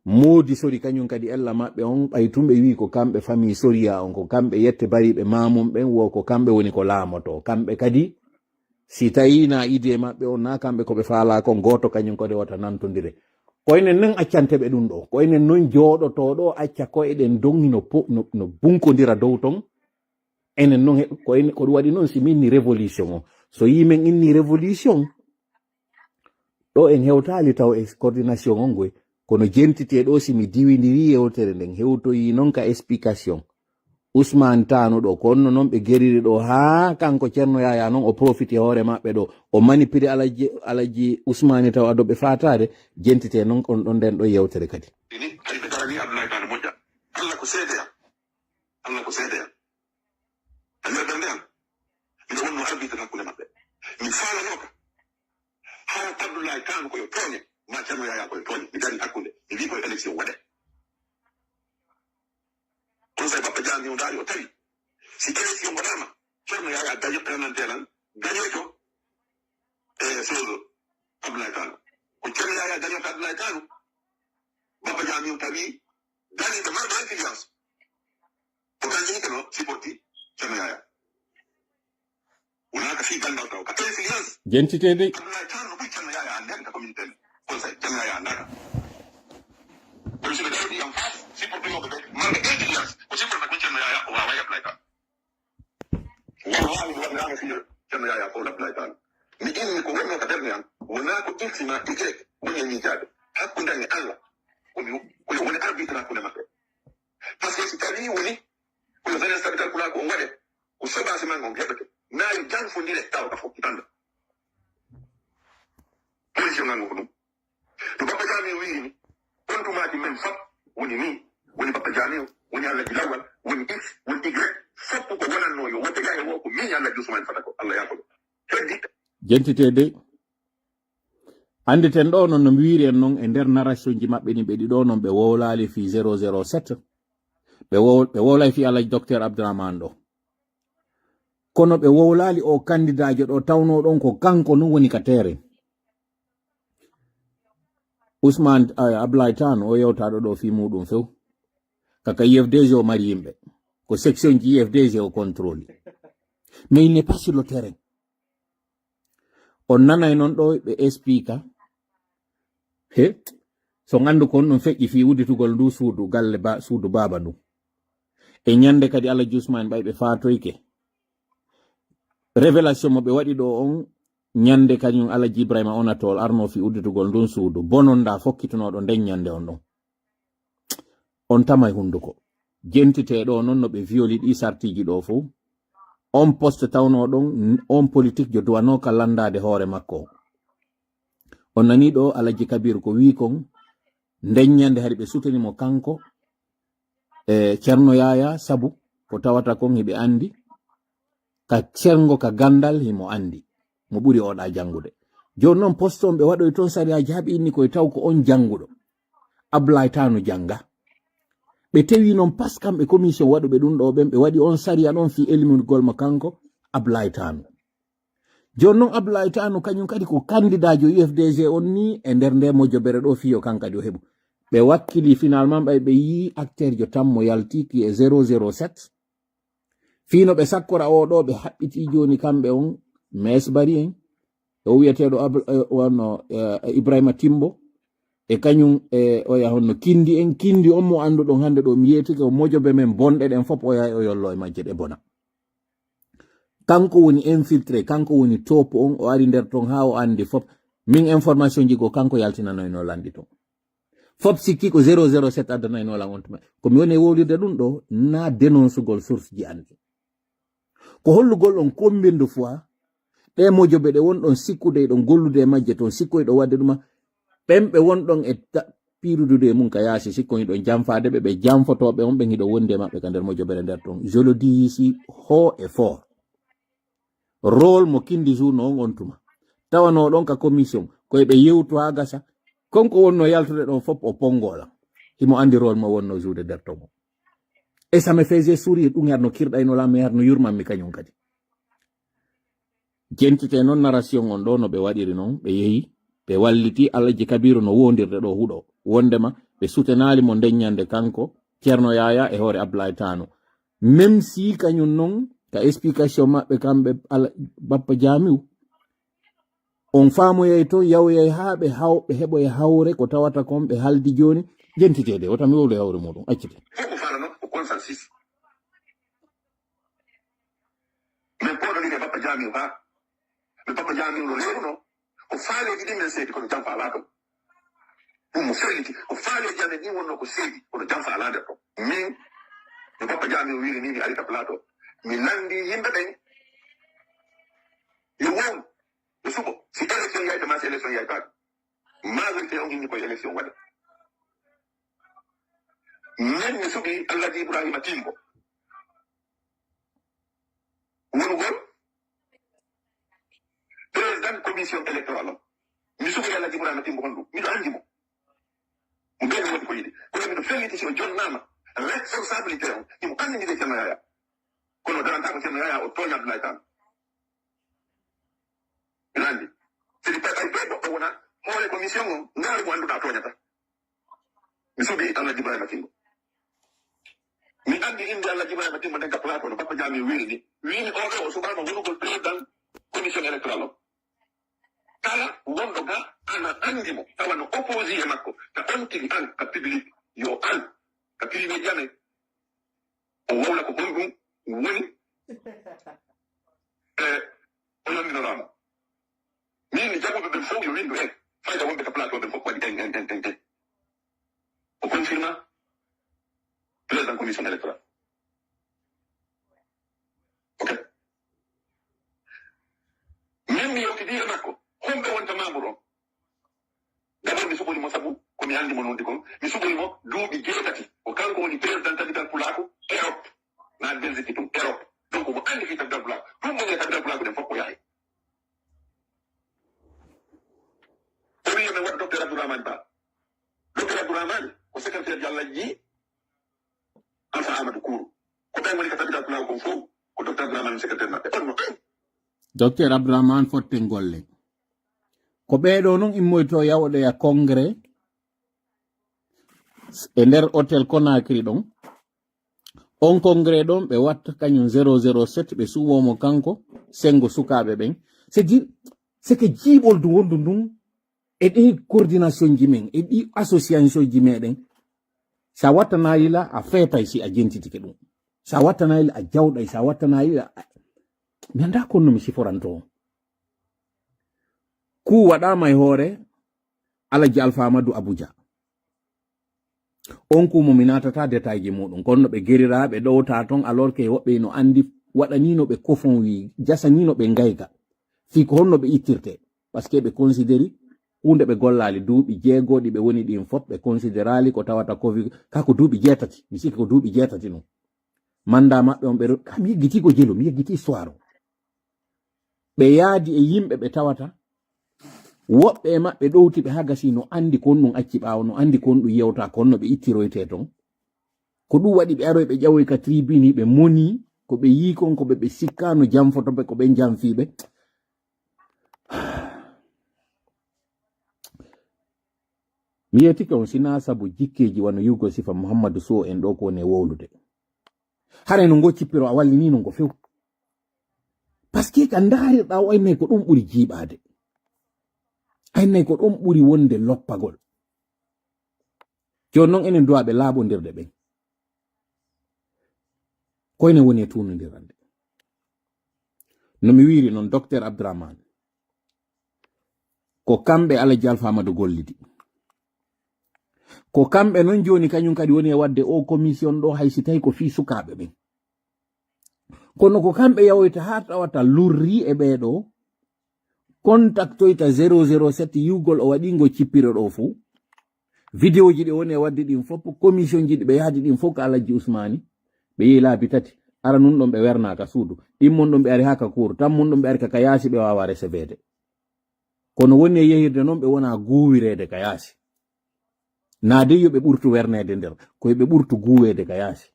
modi sori kañum kadi ella maɓɓe on ɓay tumɓe wi ko kamɓe famille soriya on ko kamɓe yette bariɓe mamum ɓen wo ko kamɓe woni ko laamoto kamɓe kadi si tawi na idée maɓɓe on na kamɓe koɓe faala kon goto kañum kode wata nantodire koynen noon accanteɓe ɗum ɗo koynen noon jooɗoto ɗo acca koyeɗen dongi no bunkodira dow ton enen noon ko ɗum waɗi noon si minni révolution o so yimen inni révolution ɗo en hewtali taw e coordination on goy kono jentiteɗo simi diwidiri yewtere nden hewtoyi non ka explication Ousmane Tano ɗo konno non ɓe geriri ɗo ha kanko Ceerno Yaya non o profite hoore maɓɓe ɗo o manipide alaji Ousmane taw adoɓe fatade jentite non on ɗon nden ɗo yewtere kadi Allah ko seedeya nder ɓernde am miɗo wonno arbitre hakkunde maɓɓe mi faalanoka ha Abdoulaye Tano koyo tooñe ma Ceerno Yaya koyo tooñe mi dari hakkunde mi wi koye élection waɗe on say Bappa Diagne o daari o tawi si élection waɗama Ceerno Yaya daño prenantelan dañoyto chose Abdoulaye Tano ko Ceerno Yaya dañoto Abdoulaye Tano Bappa Diagne o tawi dañito marɗo influence o dañini kono supporti Ceerno Yaya wonaka fi gandal taw ka influence jentitede Abdoulaye Tano ɓuy Ceerno Yaya anden ka communauté conseil Ceerno Yaya andaka kono soɓe dawdi en face supportimoɓe ɓe marɓe influence ko supporta ko Ceerno Yaya o wawa Abdoulaye Tano wallahi mi waɗnama fiyo Ceerno Yaya fo Abdoulaye Tano mi inni ko wonno ka ɓerde am wona ko ultima ijek woni e miijaɓe hakkunde an e Allah koyo woni arbitre hakkunde maɓɓe par ce que si tawi woni koyo jeunesse capital pulaar ko on waɗe ko sobase man on heɓete nayi janfodire tawa ka fokkitanda position ngan ko ɗum to Bappa Diagne o wirini on tumaji men fop woni ni woni Bappa Diagne o woni Allaji lawal woni x woni y foppo ko wonanno yo wonde ga e wo ko min Allaji Ousmane fata ko Allah yakoɗo heddi jentitede andeten ɗo noon no mbiri en noon e nder narration ji maɓɓe ni ɓe ɗi ɗo noon ɓe wowlali fi 007 ɓe wowlay fi Alaji docteur Abdourahmane ɗo kono ɓe wowlali o candidat ɗo tawno ɗon ko kanko non woni ka terrain Ousmane Abdoulaye Tano o yewtaɗo ɗo fi muɗum few kaka IFDG o mari yimɓe ko section ji IFDG o contrôle mais il n'est pas sur le terrain on nanay noon ɗo ɓe explique he so gandu kon ɗum feƴƴi fi wudditugol ndu suudu galle suudu baba ndu e ñande kadi Alaji Ousmane ɓay ɓe fatoyke révélation mo ɓe waɗi ɗo on ñande kañum Alaji Ibrahima Onatol arno fi udditugol ndun suudu bononda fokkitonoɗo nden ñande on ɗon on tamay hunduko jentiteɗo noon no ɓe violi ɗi sartiji ɗo fo on poste tawno ɗon on politique jo duwano ka landade hoore makko on nani ɗo Alaji Kabir ko wi kon nden ñande hari ɓe sutenimo kanko Ceerno Yaya sabu ko tawata kon hiɓe andi ka cergo ka gandal himo andi mo ɓuri oɗa jangude joni noon poste on ɓe waɗoy toon sariyaji haɓe inni koye taw ko on janguɗo Abdoulaye Tano janga ɓe tewi noon pas kamɓe commission waɗuɓe ɗum ɗo ɓen ɓe waɗi on sariya ɗon fi éliminugol mo kanko Abdoulaye Tano joni noon Abdoulaye Tano kañum kadi ko candidat jo UFDG on ni e nder nde mojjobere ɗo fiyo kankadi o heɓu ɓe wakkili finalement ɓe yi acteur jo tan mo yaltiki e 007 fino ɓe sakkora o ɗo ɓe haɓɓiti joni kamɓe on mes bari en o wiyeteɗo wonno Ibrahima Timbo e kañum o yahonno kindi on mo anduɗon hande ɗo mi yetike o mojobe men bonɗe ɗen fop o yahay o yollo e majje ɗe bona kanko woni infiltré kanko woni top on o ari nder ton ha o andi fop min information ji go kanko yaltinanoyno landi ton fop sikki ko 007 addanayno lan on tuma ko mi woni wowlirde ɗum ɗo na dénoncegol source ji andi ko hollugol on combien de fois ɗe mojobe ɗe wonɗon sikkude ɗon gollude e majje ton sikkoyɗo wadde ɗuma ɓemɓe wonɗon e pirudude mum ka yaasi sikkoyɗon jamfade ɓe jamfotoɓe on ɓe hiɗo wondi e maɓɓe ka nder mojobere nder ton je le dis ici haut et fort rôle mo kindi journo on tuma tawano ɗon ka commission koye ɓe yewtu ha gasa konko wonno yaltude ɗon fop o pongola himo andi rôle mo wonno joude nder ton et ça me faisait sourire ɗum yarno kirɗayno lam mi yarno yurmanmi kañum kadi jentite noon narration on ɗo no ɓe waɗiri noon ɓe yehi ɓe walliti Alaji Kabiru no wondirde ɗo huɗo wondema ɓe sutenali mo ndeññande kanko Ceerno Yaya e hoore Abdoulaye Tano même si kañum noon ka explication maɓɓe kamɓe Bappa Diagne on faamoyay toon yawyoy ha ɓe heɓoye hawre ko tawata kon ɓe haldi joni jentitede wotami wowlu hawre muɗum accite fof ko falano ko consensus min poɗonide Bappa Diagne ha ɓe Bappa Diagne no rewno ko faaleji ɗi men seedi kono jam faala ɗum mo felliti ko faale jame ni wonno ko seedi kono jamfa alande to min no papa jami wiri ni mi arita plateau mi landi yimbe ben yo won yo subo si élection yaay dama élection yaay ba majorité on ngi ko élection wada men mi subi Allah di Ibrahima Timbo wonu gol président commission électorale mi subi Allah di Ibrahima Timbo hondu mi do andi mo mu gën wadi ko yidi ko mi do felliti si o jonnama responsabilité on mo andi de kenaya kono daranta ko kenaya o tonya Abdoulaye Kane nandi c'est di patay do wona mo commission ngal mo andu da tonya mi subi Allah di Ibrahima Timbo mi andi indi Allah jibara batim mo denka plateau no papa jami wini o subama wonu ko président commission électorale kala wondo ga ana andi mo tawano opposé makko ta anti an ka public yo an ka privé jame o wala ko bongu woni on mi norama mi jago be fo yo windo fayda wonde ka plateau be fo ko di o confirma président commission électorale. Ok. Même si on dit que on peut entrer membre. D'abord, nous sommes sabu, comme il dit mon nom, nous sommes doubi génétique. Au cas où on est président capital pour l'Europe, dans le Belgique, Europe. Donc, on va aller vite dans le plat. Tout le monde est capital pour l'Europe, il faut qu'on y aille. Oui, mais le docteur Abdourahmane pas. Docteur Abdourahmane, au secrétaire Dialladji, enfin Amadou Kourou. Ko tay woni ka tabital ko ko fo ko docteur Abdourahmane secrétaire na on no docteur Abdourahmane fotte golle ko ɓeeɗo noon immoyto yawɗo ya congrès e nder hôtel Conakry ɗon on congrès ɗon ɓe watta kañum 007 ɓe suwomo kanko sengo sukaɓe ɓen c'est que jiiɓol du wondu ndun e ɗi coordination ji men e ɗi association ji meɗen sa wattanayila a feetay si a jentitike ɗum sa wattanayila a jawɗay sa wattanayila mi anda konno mi siforanto ku waɗama e hoore alaji alpha amadou abuja on ku momi natata détail ji muɗum konno ɓe geriraɓe ɗowta ton alors que woɓɓe no andi waɗanino ɓe kofon wi jasanino ɓe ngayga fi ko honno ɓe ittirte parce que ɓe considéri hunde ɓe gollali duuɓi jeegoɗi ɓe woni ɗin fop ɓe considérali ko tawata covid kako duuɓi jeetati mi sikki ko duuɓi jeetati no manda maɓɓe on ɓe kam yeggiti ko jelo mi yeggiti histoire ɓe yaadi e yimɓe ɓe tawata woɓɓe e maɓɓe ɗowti ɓe ha gasi no andi kon ɗum acci ɓaawo no andi kon ɗum yewta konno ɓe ittiroyte ton ko ɗum waɗi ɓe aroy ɓe ƴawoy ka tribune ɓe moni ko ɓe yi kon ko ɓe sikkano jamfotoɓe ko ɓe jamfiɓe mi yetike on sina sabu jikkeji wano yugo sifa Muhammadu Sow en ɗo ko woni wowlude hare no ngo cippiro a wallini no ngo few parce que ka ndarirɗa o aynay ko ɗum ɓuri jiiɓade aynay ko ɗum ɓuri wonde loppagol joni noon enen duwaɓe laaɓodirde ɓen koyne woni e tunodirande no mi wiri noon docteur Abdourahmane ko kamɓe Alaji Alpha Amadou gollidi ko kamɓe non joni kañum kadi woni e wadde o commission ɗo haysi tawi ko fi sukaɓe ɓen kono ko kamɓe yawoyta ha tawata lurri e ɓeɗo contactoyta 007 yugol o waɗingo cippire ɗo fuu vidéo ji ɗi woni e wadde ɗin fop commission ji ɗi ɓe yahdi ɗin fof ko Alaji Ousmani ɓe yehi laabi tati ara nun ɗon ɓe wernaka suudu ɗimmon ɗon ɓe ari ha ka cour tammon ɗon ɓe ari kaka yaasi ɓe wawa recevede kono woni e yehirde noon ɓe wona guwirede ka yaasi naade yoɓe ɓurtu wernede nder koye ɓe ɓurtu guwede ka yaasi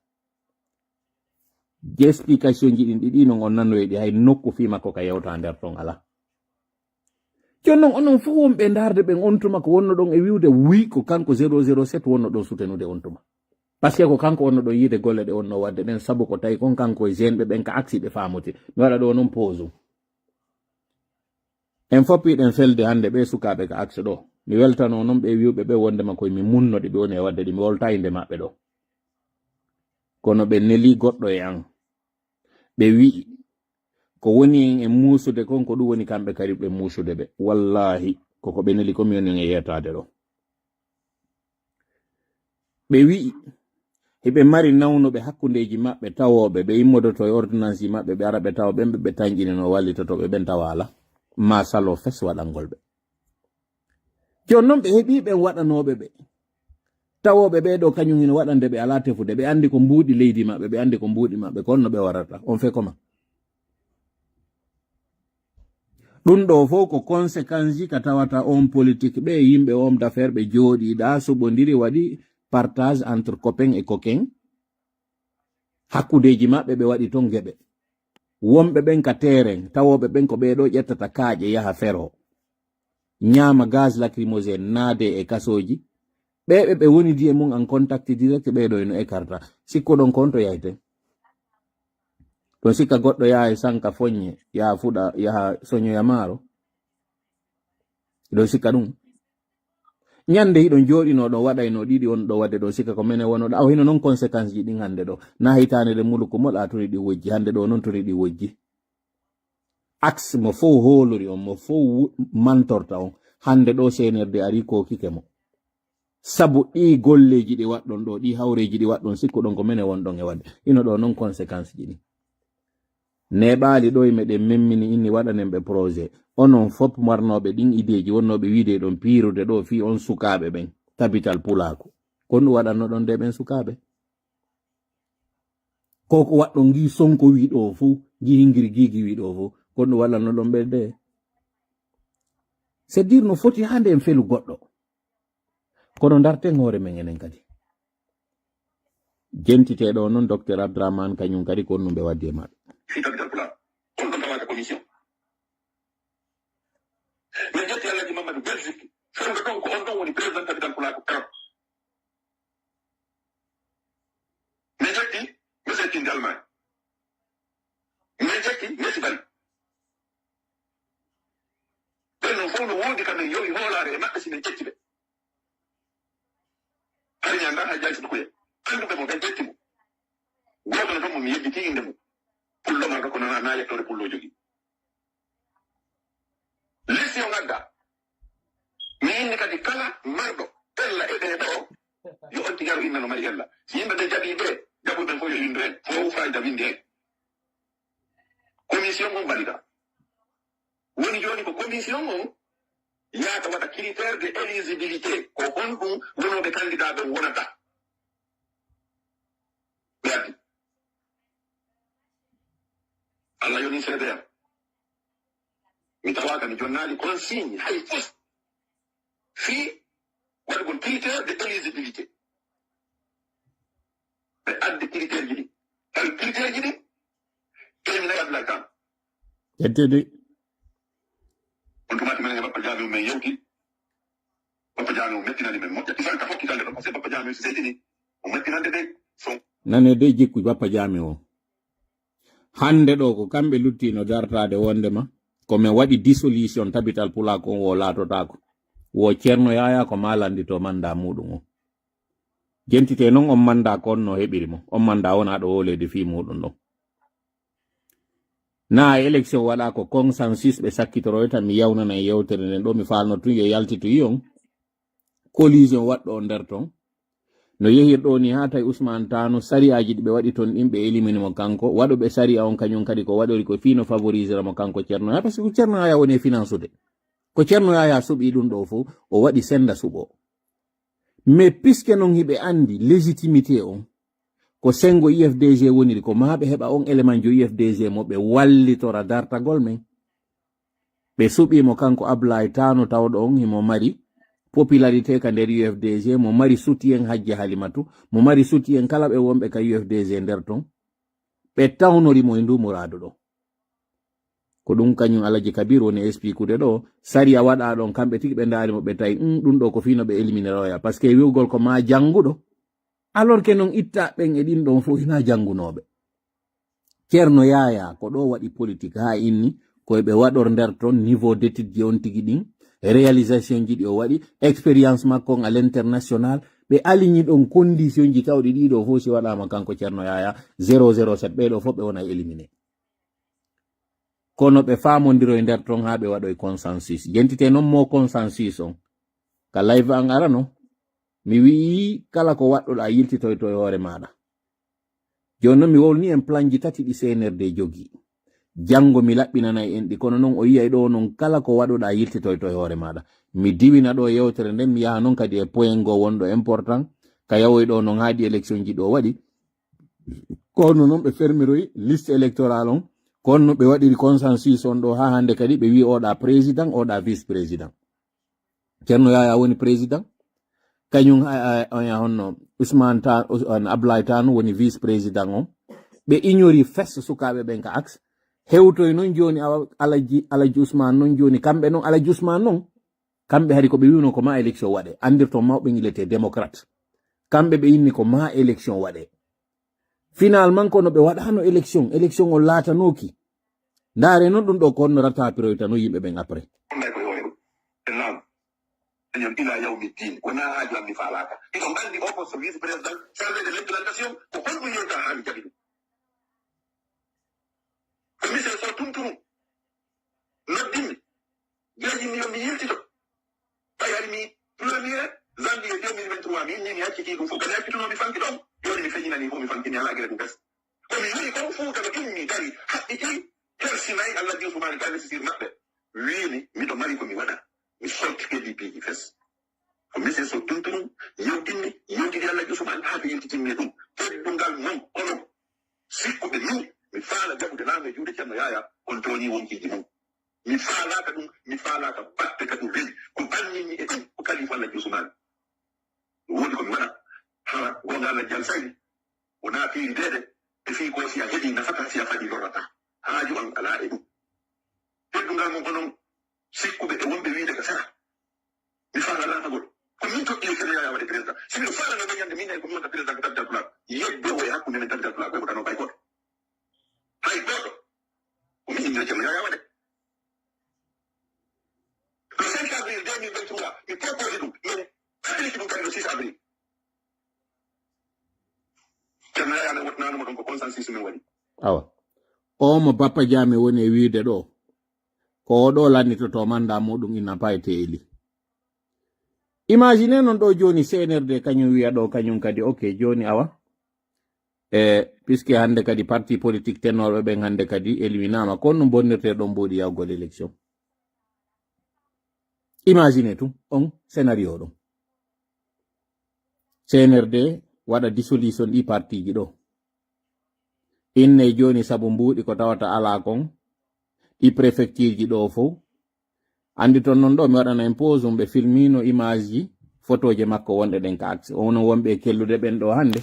explication ji ɗin ɗiɗi non on nanoyeɗi hay nokku fi makko ka yewta nder ton ala jon non onon fof wonɓe darde ɓen on tuma ko wonno ɗon e wiwde wi ko kanko 007 wonno ɗon sutenude on tuma par ce que ko kanko wonno ɗon yiide golle ɗe wonno wadde ɗen saabu ko tawi kon kanko e jeune ɓe ɓen ka aksi ɓe famoti mi waɗa ɗo noon pause en foppiɗen felde hande ɓe sukaɓe ka axe ɗo mi weltano noon ɓe wiwɓe ɓe wondema koye mi munnoɗe ɓe woni e wadde ɗi mi wolta inde maɓɓe ɗo kono ɓe neli goɗɗo e an ɓe wi'i ko woni e muusude kon ko ɗum woni kamɓe kadi ɓe muusude ɓe wallahi koko ɓe neli ko mi woni e yetade ɗo ɓe wi'i heɓe mari nawnoɓe hakkundeji maɓɓe tawoɓe ɓe immodoto e ordonnance maɓɓe ɓe ara ɓe tawa ɓen ɓe tanƴinino wallitotoɓe ɓen tawa ala ma salo fes waɗangol ɓe jon noon ɓe heɓi ɓen waɗanoɓe ɓe tawoɓe ɓe ɗo kañum hino waɗande ɓe ala tefude ɓe andi ko mbuuɗi leydi maɓɓe ɓe andi ko mbuuɗi maɓɓe konno ɓe warata on fe koma ɗum ɗo fof ko conséquence ji ka tawata on politique ɓe yimɓe homme d'affaire ɓe jooɗiɗa suɓodiri waɗi partage entre copain et coquin hakkudeji maɓɓe ɓe waɗi ton geɓe wonɓe ɓen ka terrain tawoɓe ɓen ko ɓeɗo ƴettata kaaƴe yaha fero ñaama gaz lacrymogène naade e kasoji ɓeɓe ɓe woni di e mum en contact direct ɓeɗo eno écarta sikkuɗon konto yayte to sikka goɗɗo yaha e sanka foññe yaha fuɗa yaha soñoya maaro ɗo sikka ɗum ñande hiɗon jooɗino ɗo waɗayno ɗiɗi on ɗo wadde ɗo sikka ko mene wono ɗa hino noon conséquence ji ɗin hande ɗo na hitande ɗe muluko moɗa toni ɗi wojji hande ɗo noon toni ɗi wojji axe mo fof hoolori on mo fof mantorta on hande ɗo senerde ari ko kike mo sabu ɗi golleji ɗi waɗɗon ɗo ɗi hawreji ɗi waɗɗon sikkuɗon ko mene wonɗon e wadde ino ɗo noon conséquence ji ɗi neɓaali ɗo e meɗen memmini inni waɗanen ɓe projet onon fop marnoɓe ɗin ideji wonnoɓe wiide ɗon piirude ɗo fi on sukaɓe ɓen tabital pulaku kon ɗum waɗanno ɗon nde ɓen sukaɓe koko waɗɗon gi sonko wiɗo fuu gi hingiri gigi wiɗo fuu kon ɗum waɗanno ɗon ɓe nde c'est dire no foti hande en felu goɗɗo kono darten hoore men enen kadi jentiteɗo noon docteur Abdraman kañum kadi kon ɗum ɓe waddi e maɓɓe capital pulaar on ɗon tawata commission min jetti Alhaji Mamadou Belgique fewde ɗon ko on ɗon woni président capital pulaar ko Europe min jetti monsieur Kindi Allemagne min jetti Messi Bali ɓen noon fof no woodi kamen yowi hoolaare e maɓɓe si min jetti ɓe hari ñanda ha jaysi ɗukoye annduɓe mo ɓen jetti mo gooto no ɗon mo mi yedditi inde mo pullo maga ko na yettore pullo jogi lessi o ngadda mi inni kadi kala marɗo ella e ɓe ɗo yo on tigaru inna no mari ella si yimɓe ɓe jaɓi ɓe jaɓuɓen fof yo indu hen fof fayida windi hen commission on mbaɗita woni joni ko commission on yaata waɗa critére de éligibilité ko on ɗum wonoɓe candidat ɓe wonata ɓe addi Allah yoni seede am mi tawaka mi jonnaali consigne hay fof fii waɗgol critére de éligibilité ɓe addi critére ji ɗi hay critére ji ɗi terminayi Abdoulaye Kane yettede on tumati menen e Bappa Diame men yewti Bappa Diame o mettinani men moƴƴa isanka fokkitande ɗo par ce que Bappa Diame so seydini o mettinande de son nane de jikku Bappa Diame o hande ɗo ko kamɓe luttino dartade wondema komin waɗi dissolution tabital pulako on wo laatotako wo ceerno yaya ko malandito manda muɗum o jentite noon on manda ko on no heɓiri mo on manda wona ɗo wolede fi muɗum ɗon na élection waɗa ko consensus ɓe sakkitoroyta mi yawnana e yewtere nden ɗo mi falno tun yo yaltitoyi on collision waɗɗo nder ton no yehirɗo ni ha tawi Ousmane Tano sariyaji ɗi ɓe waɗi ton ɗin ɓe élimine mo kanko waɗoɓe sariya on kañum kadi ko waɗori ko fino favorisera mo kanko Ceerno Yaya par ce que Ceerno Yaya woni finance ude ko Ceerno Yaya suɓi ɗum ɗo fo o waɗi senda suɓo mais puisque noon hiɓe andi légitimité on ko sengo IFDG woniri ko maɓe heɓa on élément jo IFDG mo ɓe wallitora dartagol men ɓe suɓimo kanko Ablaye Tano tawɗo on himo mari popularité ka nder UFDG mo mari soutien Hajji Halimatu mo mari soutien kala ɓe wonɓe ka UFDG nder ton ɓe tawnori mo e ndu muradu ɗo ko ɗum kañum Alaji Kabir woni expliquude ɗo sariya waɗa ɗon kamɓe tigi ɓe ndaari mo ɓe tawi ɗum ɗo ko fino ɓe élimineroya par ce que wiwgol ko ma jannguɗo alors que noon itta ɓen e ɗin ɗon fof hina janngunoɓe Ceerno Yaya ko ɗo waɗi politique ha inni koye ɓe waɗor nder ton niveau d'étude ji on tigi ɗin réalisation ji ɗi o waɗi expérience makko à l'international ɓe aligni ɗon condition ji tawɗi ɗiɗo fof si waɗama kanko Ceerno Yaya 007 ɓeɗo fof ɓe wona éliminé kono ɓe famodiro e nder ton ha ɓe waɗoy consensus jentite noon mo consensus on ka live an arano mi wi kala ko wadɗoɗa yiltitoy to hore maɗa joni noon mi wolni en plan ji tati ɗi CNRD jogi jango mi laɓɓinanay en ɗi kono noon o yiyay ɗo noon kala ko waɗoɗa yiltitoy to hore maɗa mi diwina ɗo yewtere nden mi yaha noon kadi e point ngo wonɗo important ka yawoy ɗo noon haadi élection ji ɗo waɗi kono noon ɓe fermiroy liste électoral on kono ɓe waɗiri consensus on ɗo ha hande kadi ɓe wi oɗa président oɗa vice président ceerno yaya woni président kañum oya honno Ousmane Tan Ablaye Tan woni vice président on ɓe ignori fes sukaɓe ɓen ka axe hewtoy noon joni alaji Ousmane noon joni kamɓe noon alaji Ousmane noon kamɓe hari ko ɓe wiwno ko ma élection waɗe andirto mawɓe ngilete démocrate kamɓe ɓe inni ko ma élection waɗe finalement kono ɓe waɗano élection o laatanoki ndaare noon ɗum ɗo ko honno ratapiroyta no yimɓe ɓen après ñon ila yawmi din wona haaju am mi faalaka iko andi o poste vice président chargé de l'implantation ko holɗum yonta ha mi jaɓi ɗum commissaire so tumturu noddinmi jeyimi yo mi yiltito ɓay ari mi premier janvier 2023 min ni mi hacciti ɗum fof kadi hakkituno mi fanki ɗon yoni mi feñinani fof mi fankini ala gueɗe ɗum gas komi wi kon fuuta no immi dari haɗɗiti hersinayi allah di sumani ka investir maɓɓe wimi miɗo mari komi waɗa mi solti kedi piiji fes ko mission so tuntunum yewtidi allah jusuma haa ɓe yiltitinne ɗum teddungal non onon sikkuɓe min mi faala jaɓude laamo e juuɗe ceerno yaya on tooni wonkiji mum mi faalaka ɗum mi faalaka batte kadi weyi ko bannini e ɗum ko kalifa allah jusumani woodi komi waɗa ha gonga allah jal sayni wona piiri deɗe e fii ko si a heɗi nafata si a faɗi lorata haaju an ala e ɗum teddungal mum onon sikkuɓe e wonɓe wiide ka sara mi faala laatagol ko min toɗɗi kene yaya waɗe président si miɗo faala no dañande min ko mimata président ko tabdal pulaar yebbe o e hakkunde men tabdal pulaar ɓe wotano hay goto ko min innira ceerno yaya waɗe le 5 avril 2023 mi proposé ɗum min haɗiliki ɗum kadi le 6 avril ceerno yaya ne wotnanoma ɗon ko consensus min waɗi awa o mo Bappa Diame woni e wiide ɗo ko oɗo lannitoto manda muɗum ina payte eli imagine non ɗo joni CNRD kañum wiya ɗo kañum kadi ok joni awa puisque hande kadi parti politique tennoɓe ɓen hande kadi éliminama kono no bonnirte ɗon mboɗi yawgol élection imagine tum on scénario ɗum CNRD waɗa dissolution ɗi parti ji ɗo inne joni saabu mbuuɗi ko tawata ala kon ɗi préfecture ji ɗo fo andi ton non ɗo mi waɗana impose ɓe filmino image ji photoje makko wonɗe ɗen ka axe ono wonɓe kellude ɓen ɗo hande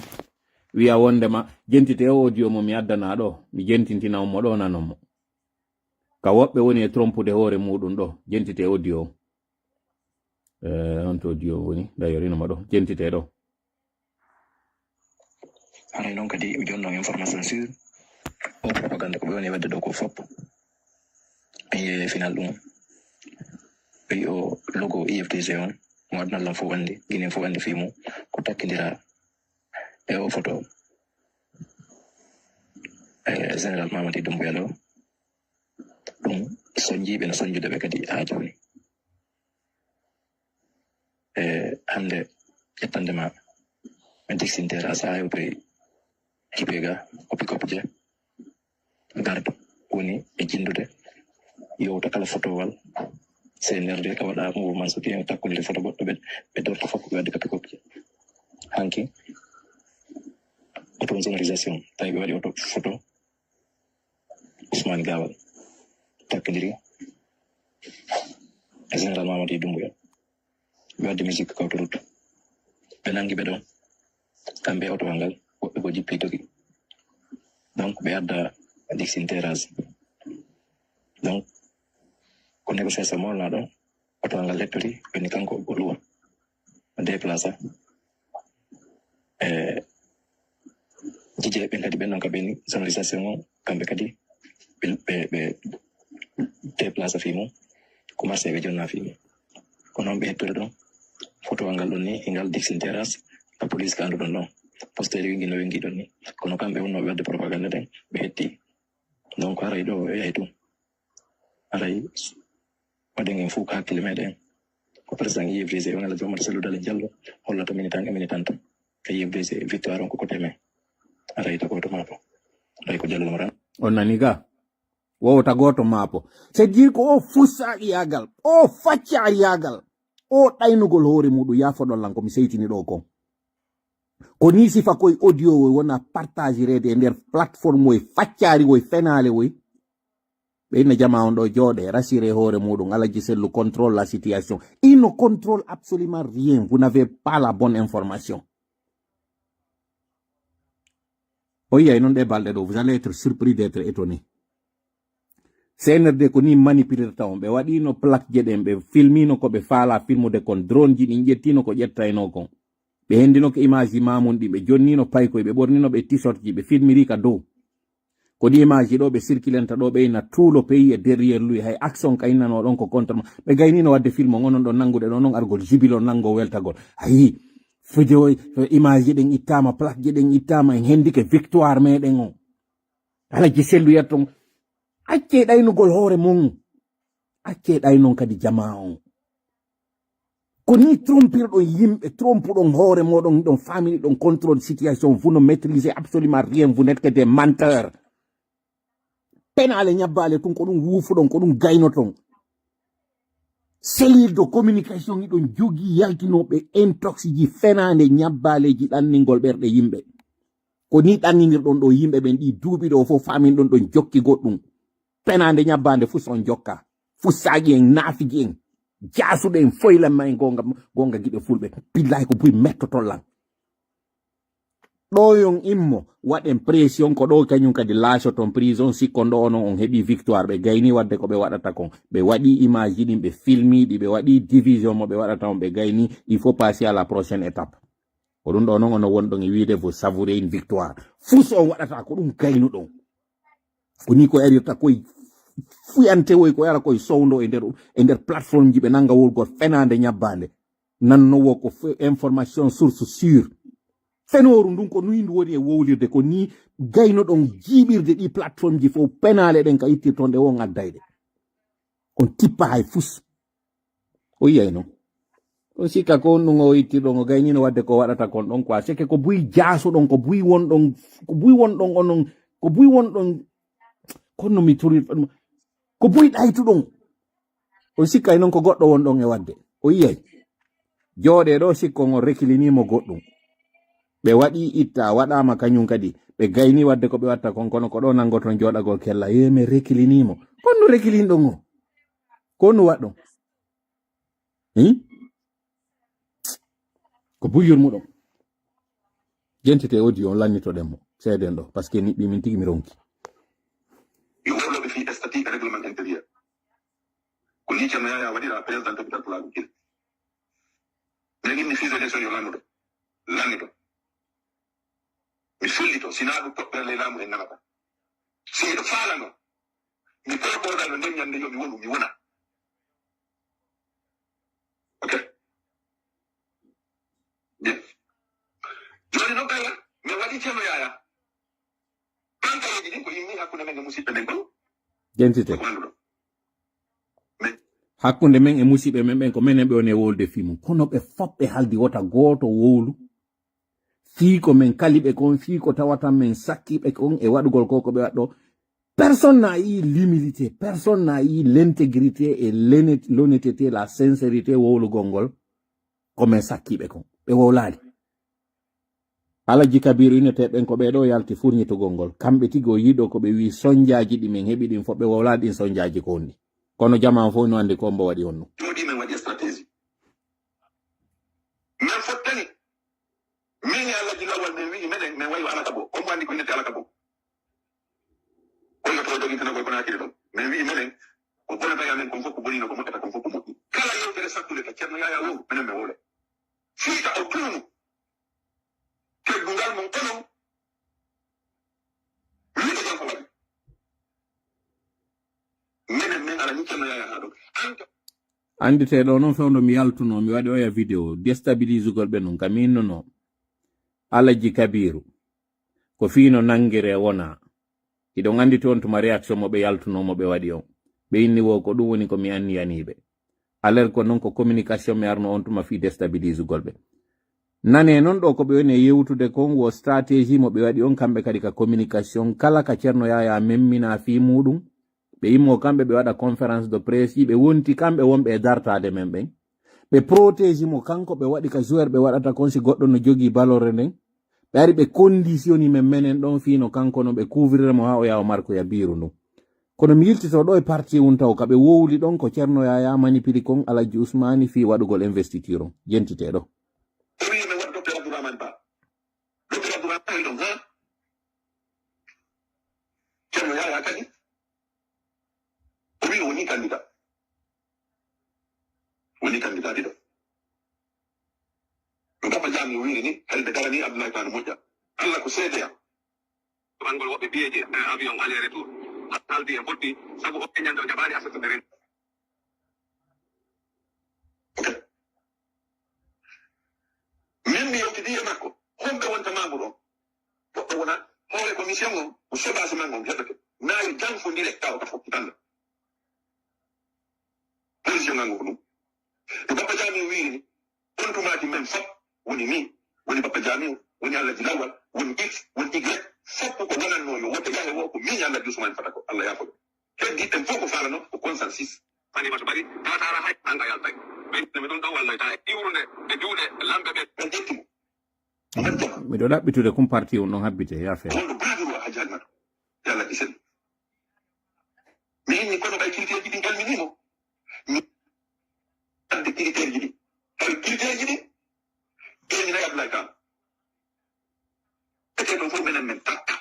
wiya wondema jentite o audio mo mi addana ɗo mi jentintina mo ɗo nanonmo ka woɓɓe woni e trompude hoore muɗum ɗo jentite audio on to audio woni dayorinoma ɗo jentite ɗo haray noon kadi mi jonno information sur o propagande ko ɓe woni wadde ɗo ko fop e final ɗum ɓeyi o logo IFTG on mo adnallam fof andi guinée fof andi fimu ko takkidira e o photo général Mamadi Doumbouya ɗo ɗum soñjiɓe no soñjude ɓe kadi ha joni hande ƴettandema mi dixintére sa hewtoy jibega kopi je garde woni e jindude yowta kala photowal CNRD ka waɗa mouvement so bien takkude photo goɗɗo ɓe dorta fof ɓe wadde kopi je hanki auto sonorisation tawi ɓe waɗi auto photo Ousmane Gawal takkidiri e général Mamadi Doumbouya ɓe wadde musique kawtorut ɓe nangi ɓe ɗon kamɓe auto ngal woɓɓe go jippi dogi donc ɓe adda dixintérage donc ko négociation molna ɗon auto ngal lettori ɓeni kanko o luwa déplaça jije ɓe kadi ɓen ɗon ka ɓeni sonorisation o kamɓe kadi ɓe déplaça fimum commencé ɓe jonna fimum ko noon ɓe hettude ɗon photo ngal ɗon ni e ngal dixintérage la police ka anduɗon ɗon postere wingi no wingi ɗon ni kono kamɓe wonnoɓe wadde propagande ɗen ɓe hetti donc haray ɗo e yahay tum haray waɗen en fuu ko hakkille meɗen ko président yevdese on ala jomata saludale jallo hollata militant e militante e yevdese victoire on ko teme arayta ko to mapo ray ko jallo ran on naniga wowta goto mapo c'est dire ko o fussa yagal o facca yagal o ɗaynugol hoore muɗum yafoɗon lan komi seytini ɗo kon ko ni sifa koye audio woy wona partagirede e nder plateforme woy faccari woy fenale woy ɓeyna jama on ɗo jooɗe rassuré hoore muɗum alaji sellu contrôle la situation. Il ne contrôle absolument rien. Vous n'avez pas la bonne information. Oya non de balde do, vous allez être surpris d'être étonné. CNRD ko ni manipuler taw be wadi no plaque jedem be filmino ko be fala filmu de kon drone ji ni jettino ko jettayno kon be hendino ko image mamun di be jonnino pay ko be bornino be t-shirt ji be filmiri ka do ko di image do be circulenta do be na tout le pays et derrière lui hay action kaynano don ko contre be gaynino wadde film ngonon do nangude do non argol jibilo nango weltagol ay video image den itama plaque den itama en hendike victoire meden on ala ji selu yatton acce ɗaynugol hoore mon acce ɗaynon kadi jama on ko ni trompirɗon yimɓe trompuɗon hoore moɗon ɗon famille ɗon contrôle situation vous ne maîtrisez absolument rien, vous n'êtes que des menteurs. Penale ñabbale tun ko ɗum wuufuɗon ko ɗum gaynoton cellule de communication iɗon jogi yaltinoɓe intoxi ji fenande ñabbaleji ɗanningol ɓerɗe yimɓe ko ni ɗanninirɗon ɗo yimɓe ɓen ɗi duuɓi ɗo fof famin ɗon ɗon jokki goɗɗum penande ñabbande fu son jokka fussaji en naafiji en jaasuɗe en foylanma en gonga giɓe fulɓe billahi ko buy mettoton lan ɗo yon immo waɗen pression ko ɗo kañum kadi laacoton prison sikkon ɗo onon on heɓi victoire ɓe gayni wadde ko ɓe waɗata kon ɓe waɗi image ji ɗin ɓe filmiɗi ɓe waɗi division mo ɓe waɗata on ɓe gayni il faut passer à la prochaine étape ko ɗum ɗo non ono wonɗon e wiide vous savourez une victoire fus on waɗata ko ɗum gaynuɗon ko ni ko erirta koye fuyante woy ko yara koye sowndo e nder plateforme ji ɓe nanga wolgol fenande ñabbande nannowo ko information source sûre fenoru ndun ko ni ndu woni e wowlirde ko ni gaynoɗon jiiɓirde ɗi plateforme ji fof penale ɗen ka ittirtonde won addayde on tippa hay fus o yiyay noon o sikka ko on ɗum o ittirɗon o gaynino wadde ko waɗata kon ɗon quoi seke ko buy jaasuɗon ko buy wonɗon onon ko buy wonɗon kono mi turi ko buy ɗaytuɗon o sikkay noon ko goɗɗo wonɗon e wadde o yiyay jooɗe ɗo sikkon o rekilinimo goɗɗum ɓe waɗi itta waɗama kañum kadi ɓe gayni wadde ko ɓe watta kon kono ko ɗo nangoton jooɗagol kella mi rekilinimo konno rekilinɗon o konno waɗɗon ko buyur muɗon jentite audio on lannitoɗen mo seeden ɗo par ce que niɓɓi min tigi mi ronki يغلب في استاتيك رجل انتريور كل شيء ما يا ودي رابريزنت بتاع بلاد كده لكن في زي سوني لانو مفلتو سينابو كبر ليلامو انما سي فالانو mi porta lo ndem nyande yo mi wonu mi wona okay bien joni no kala mi wadi chema yaya banka yi ko yimi hakkunde men e musidɓe men ko jentite hakkunde men e musidɓe men ɓen ko menen ɓe woni e wolde fimu kono ɓe fof ɓe haldi wota goto wowlu fii ko men kaliɓe kon fii ko tawatan men sakkiɓe kon e waɗugol ko ɓe waɗɗo personne n'a eu l'humilité personne n'a eu l'intégrité et l'honnêteté la sincérité wowlugol ngol ko men sakkiɓe kon ɓe wowlaali alaji kabiru inete ɓen ko ɓeɗo yalti furnitugol ngol kamɓe tigo yiɗo ko ɓe wi sonjaji ɗi men heɓi ɗin fof ɓe wowlaali ɗin sonjaji ko wonni kono jama fof no andi ko mbo waɗi honno joɗi men waɗi stratégie min fottani min e alaji lawol min wi menen min wayi alaka bo on andi ko nette alaka bo oyo to joguitana koy kono hakkille ɗon min wi menen ko bonata yamen kon fof ko bonino ko moƴƴata kon fof ko moƴƴi kala yewtere sattude ka ceerno yaya wowu minen min wowle fiita o tuumu teggungal mon kono wiide jan ko waɗi minen min ala ni ceerno yaya ha ɗo andite ɗo noon fewndo mi yaltuno mi waɗi oya vidéo déstabilisugol ɓe noon kam innono alaji kabiru ko fiino nangire wona iɗon andi toon tuma réaction mo ɓe yaltunomo ɓe waɗi on ɓe inni wo ko ɗum woni ko mi anniyaniɓe aler ko non ko communication mi arno on tuma fi déstabilise golbe nane non do ko be woni yewtude kon wo stratégie mo be wadi on kambe kadi ka communication kala ka cerno yaya memmina fi mudum be yimmo kambe be wada conférence de presse be wonti kambe wonbe dartade men ben be protège mo kanko be wadi ka joueur be wadata kon si goddo no jogi balore nden be ari be conditioni men menen don fino kanko no be couvrir mo ha o yawo marko ya biru no kono mi yiltito do e parti un taw ka be wowli don ko cerno yaya manipuli kon alaji usmani fi wadugol investiture jentite do woni candidat ɗiɗo ɗum papa jami wiri ni halde kala ni abdoulaye tano moƴƴa allah ko seedeya ɓangol woɓɓe biyeje avion aller retour haldi e botti sabu o ñande o jaɓani asatode ren min mi yewtidi e makko homɓe wonta membre o woɓɓe wona hoore commission o o sobase man on heɓete nayi janfodire taw ka fokkitanda position ngango ko ɗum to Papa Jami wiri on tumati men fop woni ni woni Papa Jami woni Allah di lawal woni x woni y fop ko wonanno yo wote yahe wo ko min Allah Usman fata ko Allah yafo heddi en fop ko falano ko consensus fani ma to bari tara hay anga yalta ben mi don daw wallahi ta iwrunde be juude lambe be ben dettimo mi do dabbitude kum parti on non habbite yafe on baadiro hajjal mat yalla isen mi ni kono bay kilteji din calminimo ande critère jiɗi tawi critère jiɗi ƴeeñi nayi abdoulaye kan ete ɗon fof minen men takka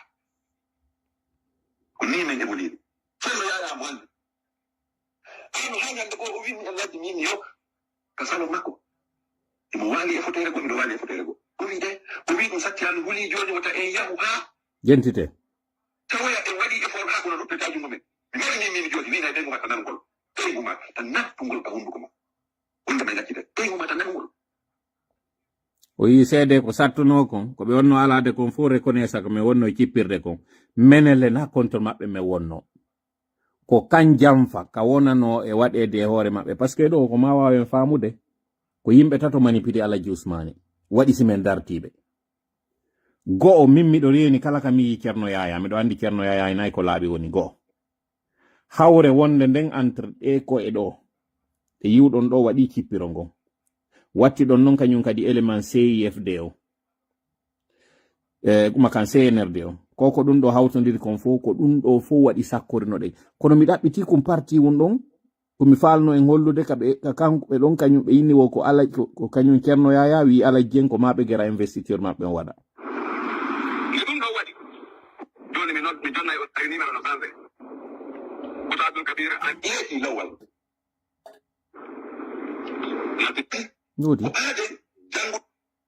ko ni men eɓoliɗi ceerno yayamo hande ano ha ñande goo o winmi allahji min yo ka salon makko imo waali e fotere goo miɗo waali e fotere goo o wi de o wi ɗum satti hano huuli joni wota en yahu ha jentite tawoya en waɗi effort ha kono ɗoppetaji mumen mi marini min joni wina ɓeygu makka nangol ɓeygu ma tan nattugol ka hunduko ma o yi seede ko sattuno kon ko be wonno alade kon fo reconnaître ko me wonno cippirde kon menele na contre mabbe me wonno ko kan jamfa ka wonano e wadede e hoore mabbe parce que do ko ma wawen famude ko yimbe tato manipidi alaji usmani wadi simen dartibe go o mimmi do reeni kala kam mi cerno yaya mi do andi cerno yaya nay ko laabi woni go hawre wonde den entre e ko e do e yiwɗon ɗo waɗi cippiro ngon watti ɗon non kañum kadi élément CIFD o kuma kan CNRD o koko ɗum ɗo hawtodiri kon fof ko ɗum ɗo fof waɗi sakkorino ɗe kono mi ɗaɓɓiti kum parti won ɗon komi falno en hollude ka kanɓe ɗon kañum ɓe inni wo ko ala ko kañum ceerno yaya wi ala jen ko maɓe gera investiture maɓɓe on waɗa ni ɗum ɗo waɗi joni mi jonna ay numéro no sanse oto abdoul kabir an ƴeeti lawal Nodi. Ade jango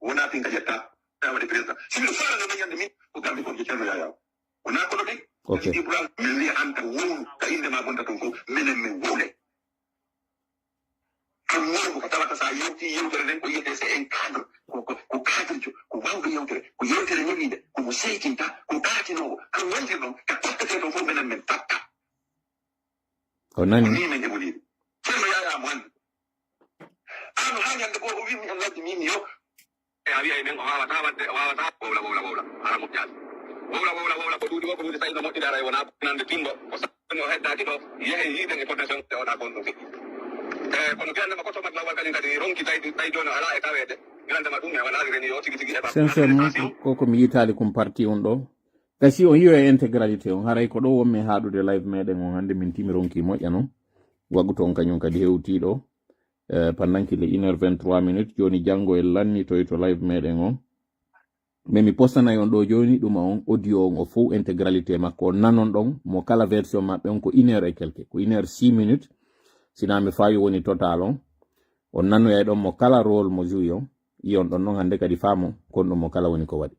wona pinga jetta tawde président simi fala no nyande mi ko gambi ko ceerno yaya wona ko de okay ibrahim mi anta won ka inde ma bonta ton ko menen min wole am mo ko tawata sa yewtere den ko yete se en cadre ko cadre ko wawde yewtere nyibide ko mo seytinta ko katino ko wonde don ka tokkete don fo menen men takka ko nani ni men ebuli ceerno yaya mo andi ano hanyande ko o winmi allahji min yo e a wiya men o wawata wadde o wawata wowla ara moƴƴaade wowla ko ɗuuɗi ko ɗuuɗi tawi no moƴƴude ara wona nande tingo o no heddaki ɗo yehe yiiden e fondation e wona kon ɗum feƴƴi kono gandema koto mat lawal kañum kadi ronki tawi joni ala e tawede gandema ɗum e waɗaali reni yo tigi tigi sincèrement koko mi yitali kum parti on ɗo gasi on yiwa intégralité on haray ko ɗo wonmi haɗude live meɗen on hande min timi ronki moƴƴa noon wagguto on kañum kadi hewtiɗo pendant qu'il est 1h23 minutes joni jango e lanni to live meɗen on mais mi postana on ɗo joni ɗuma on audio on o fo intégralité makko nanon ɗon mo kala version maɓɓe on ko 1h et quelque ko 1h6 minutes sina mi fawi woni total on nanoya ɗon mo kala rôle mo joui on yiyon ɗon noon hande kadi faamo kon ɗum mo kala woni ko waɗi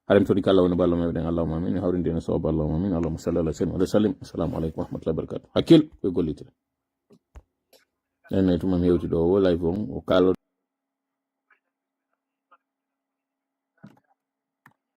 haɗem toɗi kala woni ballo meɗen allahuma amin hawrindine soba allahuma amin allahuma salli ala sayyidina wa sallim assalamu aleykum wa rahmatullahi wa barakatuh hakkil koye gollitire ene tuma mi hewti ɗo o live on o kalo